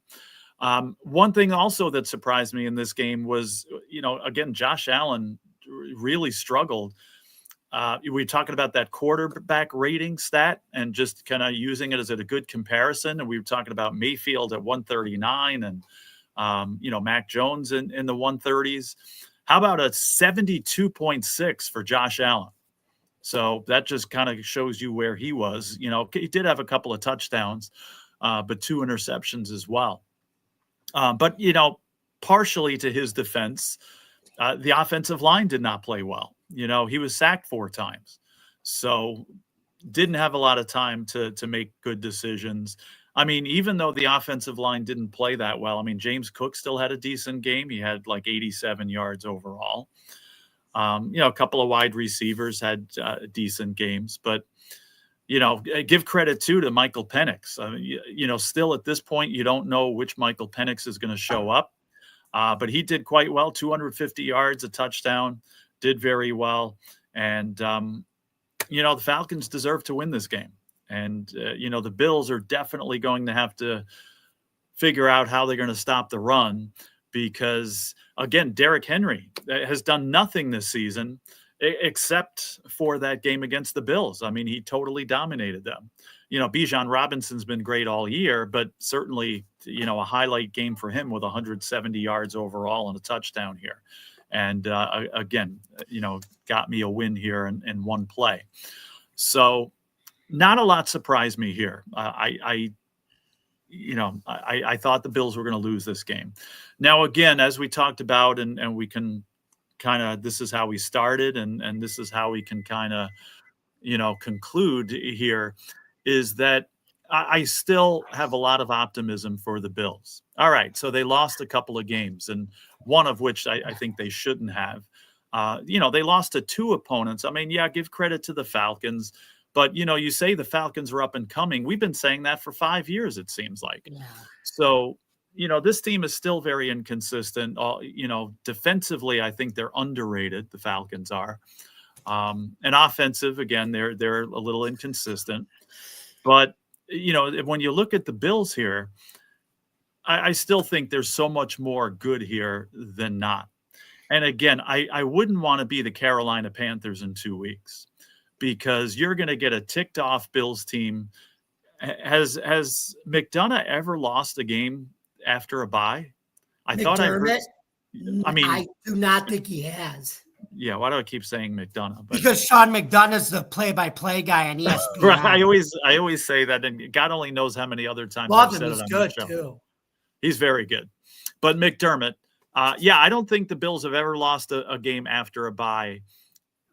One thing also that surprised me in this game was, again, Josh Allen really struggled. We were talking about that quarterback rating stat and just kind of using it as a good comparison. And we were talking about Mayfield at 139 and, Mac Jones in the 130s. How about a 72.6 for Josh Allen? So that just kind of shows you where he was. He did have a couple of touchdowns, but 2 interceptions as well. But partially to his defense, the offensive line did not play well. He was sacked 4 times. So didn't have a lot of time to make good decisions. I mean, even though the offensive line didn't play that well, I mean, James Cook still had a decent game. He had like 87 yards overall. A couple of wide receivers had decent games, but give credit to Michael Penix. Still at this point, you don't know which Michael Penix is going to show up, but he did quite well. 250 yards, a touchdown, did very well. And, the Falcons deserve to win this game. And, the Bills are definitely going to have to figure out how they're going to stop the run because, again, Derrick Henry has done nothing this season except for that game against the Bills. I mean, he totally dominated them. Bijan Robinson's been great all year, but certainly, a highlight game for him with 170 yards overall and a touchdown here. And again, got me a win here in one play. So not a lot surprised me here. I thought the Bills were going to lose this game. Now, again, as we talked about, and we can kind of, this is how we started, and this is how we can kind of, conclude here, is that I still have a lot of optimism for the Bills. All right, so they lost a couple of games, and one of which I think they shouldn't have. They lost to 2 opponents. I mean, yeah, give credit to the Falcons. But, you say the Falcons are up and coming. We've been saying that for 5 years, it seems like. Yeah. So, this team is still very inconsistent. Defensively, I think they're underrated. The Falcons are. And offensive, again, they're a little inconsistent. But, when you look at the Bills here, I still think there's so much more good here than not. And again, I wouldn't want to be the Carolina Panthers in 2 weeks, because you're going to get a ticked off Bills team. Has McDonough ever lost a game after a bye? I thought I heard. I do not think he has. Yeah, why do I keep saying McDonough? Because Sean McDonough's the play-by-play guy on ESPN. Right, I always say that, and God only knows how many other times I've said it on the show. Too. He's very good. But McDermott, yeah, I don't think the Bills have ever lost a game after a bye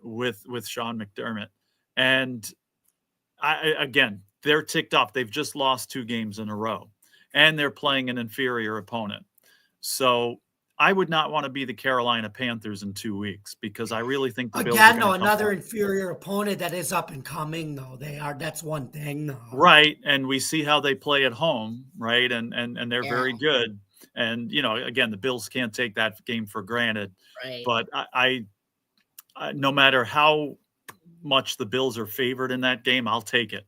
with Sean McDermott. And again, they're ticked off. They've just lost 2 games in a row, and they're playing an inferior opponent. So I would not want to be the Carolina Panthers in 2 weeks, because I really think the Bills are Again, gonna though, come another back. inferior opponent that is up and coming, though. That's one thing, though. Right, and we see how they play at home, right? And they're very Yeah. good. And again, the Bills can't take that game for granted. Right. But I no matter how much the Bills are favored in that game, I'll take it,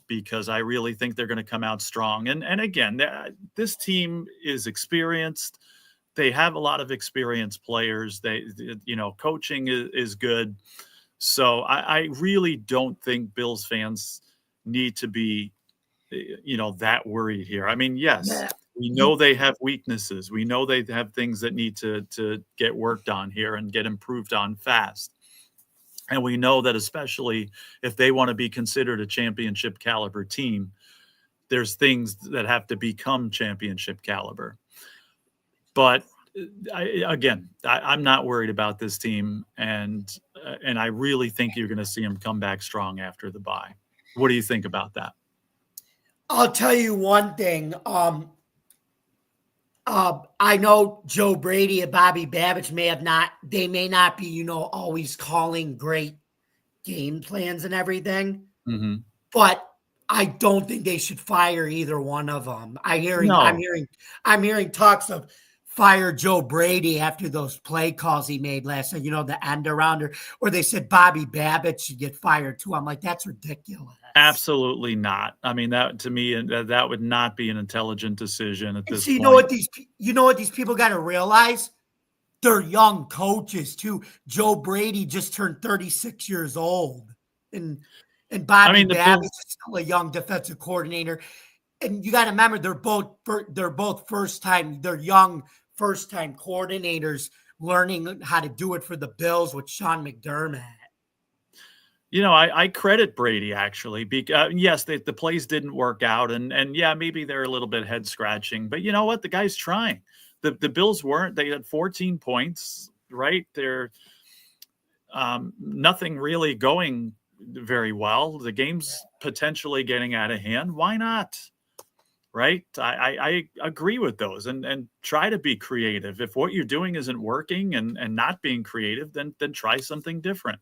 because I really think they're going to come out strong. And again, this team is experienced. They have a lot of experienced players. Coaching is good. So I really don't think Bills fans need to be, that worried here. I mean, yes, Yeah. we know they have weaknesses. We know they have things that need to get worked on here and get improved on fast. And we know that, especially if they want to be considered a championship caliber team, there's things that have to become championship caliber. But I'm not worried about this team, and I really think you're going to see them come back strong after the bye. What do you think about that? I'll tell you one thing. I know Joe Brady and Bobby Babich may not be, always calling great game plans and everything, Mm-hmm. but I don't think they should fire either one of them. I'm hearing talks of fire Joe Brady after those play calls he made last night, the end around, or they said Bobby Babich should get fired too. I'm like, that's ridiculous. Absolutely not. I mean, that to me, that would not be an intelligent decision at this So you point. know what these people got to realize? They're young coaches too. Joe Brady just turned 36 years old, and Bobby Babich is still a young defensive coordinator. And you got to remember, they're both they're young first-time coordinators learning how to do it for the Bills with Sean McDermott. I credit Brady, actually, because yes, the plays didn't work out, and yeah, maybe they're a little bit head scratching, but you know what? The guy's trying. The Bills weren't. They had 14 points, right? They're nothing really going very well. The game's potentially getting out of hand. Why not? Right? I agree with those, and try to be creative. If what you're doing isn't working and not being creative, then try something different.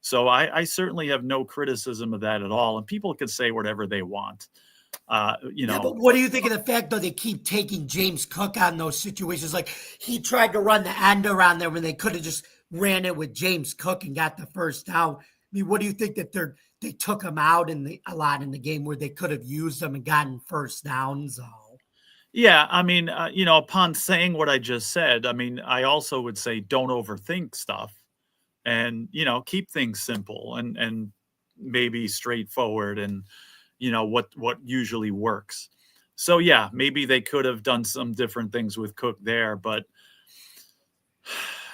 So I certainly have no criticism of that at all. And people can say whatever they want. Yeah, but what do you think of the fact, though, they keep taking James Cook on those situations? Like, he tried to run the end around there when they could have just ran it with James Cook and got the first down. I mean, what do you think that they took him out a lot in the game where they could have used them and gotten first downs, though? Yeah, I mean, upon saying what I just said, I mean, I also would say don't overthink stuff, and keep things simple and maybe straightforward, and what usually works. So yeah, maybe they could have done some different things with Cook there, but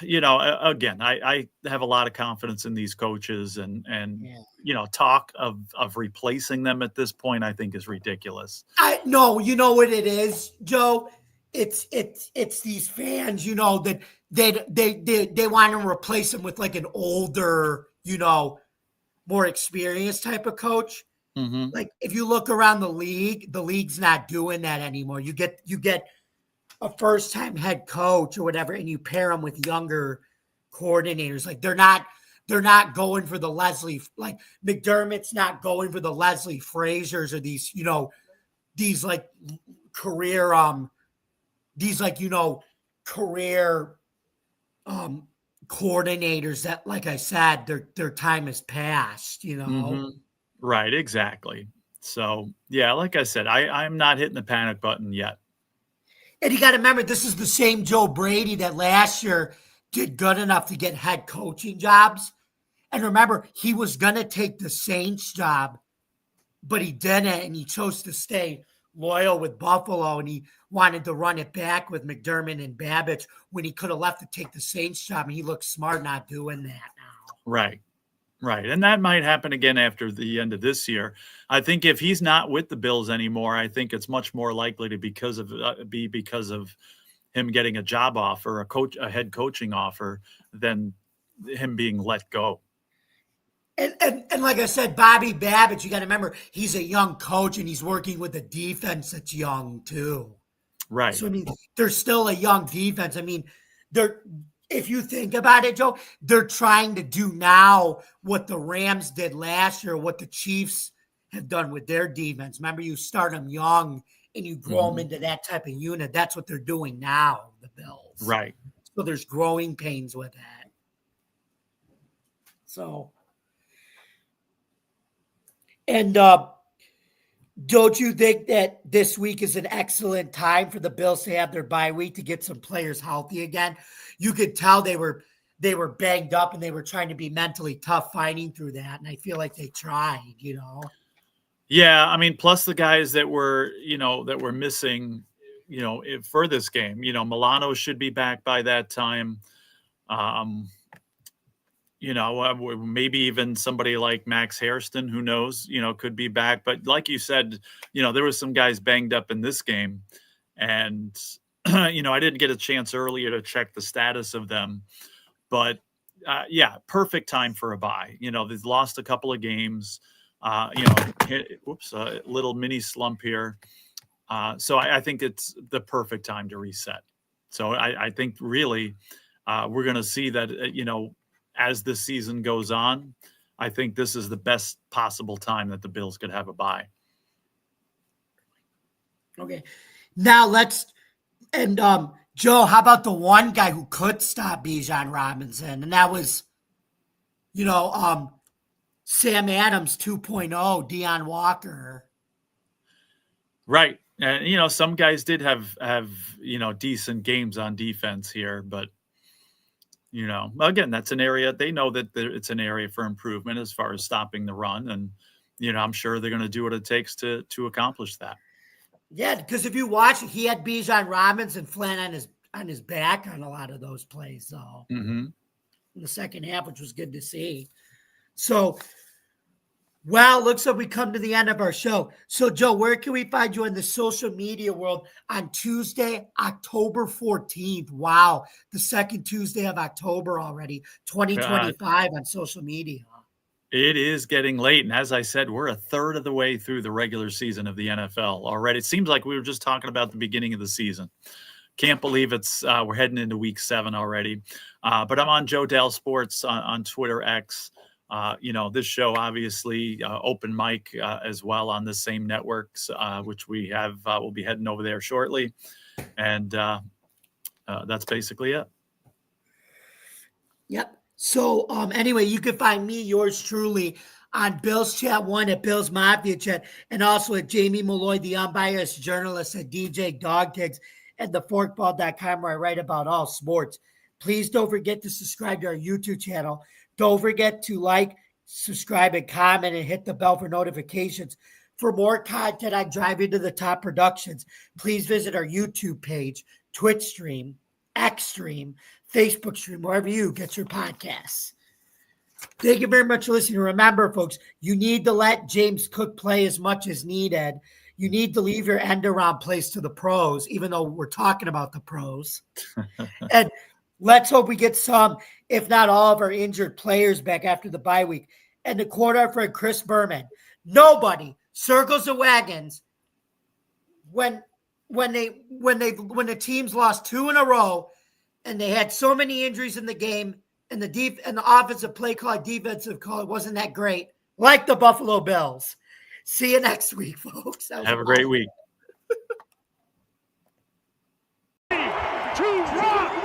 again, I have a lot of confidence in these coaches, and talk of replacing them at this point, I think, is ridiculous. No, you know what it is, Joe? It's these fans, that they want to replace them with like an older, more experienced type of coach. Mm-hmm. Like, if you look around the league's not doing that anymore. You get a first-time head coach or whatever, and you pair them with younger coordinators. Like, they're not going for the Leslie, like McDermott's not going for the Leslie Frazier's or these, these like career, career coordinators that, like I said, their time has passed, Mm-hmm. Right, exactly. So yeah, like I said, I'm not hitting the panic button yet. And you got to remember, this is the same Joe Brady that last year did good enough to get head coaching jobs. And remember, he was going to take the Saints job, but he didn't, and he chose to stay loyal with Buffalo, and he wanted to run it back with McDermott and Babich when he could have left to take the Saints job, and he looks smart not doing that now. Right. And that might happen again after the end of this year. I think if he's not with the Bills anymore, I think it's much more likely to be because of him getting a job offer, a head coaching offer, than him being let go. And like I said, Bobby Babbitt, you got to remember, he's a young coach and he's working with a defense that's young too. Right. So, I mean, they're still a young defense. I mean, if you think about it, Joe, they're trying to do now what the Rams did last year, what the Chiefs have done with their defense. Remember, you start them young and you grow them into that type of unit. That's what they're doing now, the Bills. Right. So there's growing pains with that. So, and don't you think that this week is an excellent time for the Bills to have their bye week to get some players healthy again? You could tell they were banged up and they were trying to be mentally tough fighting through that. And I feel like they tried, Yeah, I mean, plus the guys that were missing, for this game. Milano should be back by that time. Maybe even somebody like Max Hairston, who knows, could be back. But like you said, there was some guys banged up in this game. And, I didn't get a chance earlier to check the status of them. But, perfect time for a bye. They've lost a couple of games. A little mini slump here. So I think it's the perfect time to reset. So I think really we're going to see that, as the season goes on, I think this is the best possible time that the Bills could have a bye. Okay. Now Joe, how about the one guy who could stop Bijan Robinson? And that was, Sam Adams 2.0, Deion Walker. Right. And, some guys did have decent games on defense here, but, again, that's an area they know that it's an area for improvement as far as stopping the run. And, I'm sure they're going to do what it takes to accomplish that. Yeah, because if you watch it, he had Bijan Robinson flat on his back on a lot of those plays, though. In the second half, which was good to see. So, well, looks like we come to the end of our show. So, Joe, where can we find you in the social media world on Tuesday, October 14th? Wow, the second Tuesday of October already, 2025 on social media. It is getting late. And as I said, we're a third of the way through the regular season of the NFL already. It seems like we were just talking about the beginning of the season. Can't believe we're heading into week 7 already. But I'm on Joe Dell Sports on Twitter X. This show, obviously, open mic as well on the same networks, which we have. We'll be heading over there shortly. And that's basically it. Yep. So anyway, you can find me, yours truly, on Bills Chat 1 at Bills Mafia Chat, and also at Jamie Malloy, the unbiased journalist at DJ Dogtigs and theforkball.com, where I write about all sports. Please don't forget to subscribe to our YouTube channel. Don't forget to like, subscribe, and comment, and hit the bell for notifications. For more content on Driving to the Top Productions, please visit our YouTube page, Twitch stream, X stream, Facebook stream, wherever you get your podcasts. Thank you very much for listening. Remember, folks, you need to let James Cook play as much as needed. You need to leave your end around plays to the pros, even though we're talking about the pros. And let's hope we get some, if not all, of our injured players back after the bye week. And the quarterback for Chris Berman. Nobody circles the wagons when the teams lost 2 in a row and they had so many injuries in the game, and the offensive play call, defensive call, it wasn't that great, like the Buffalo Bills. See you next week, folks. Have a great week. To rock.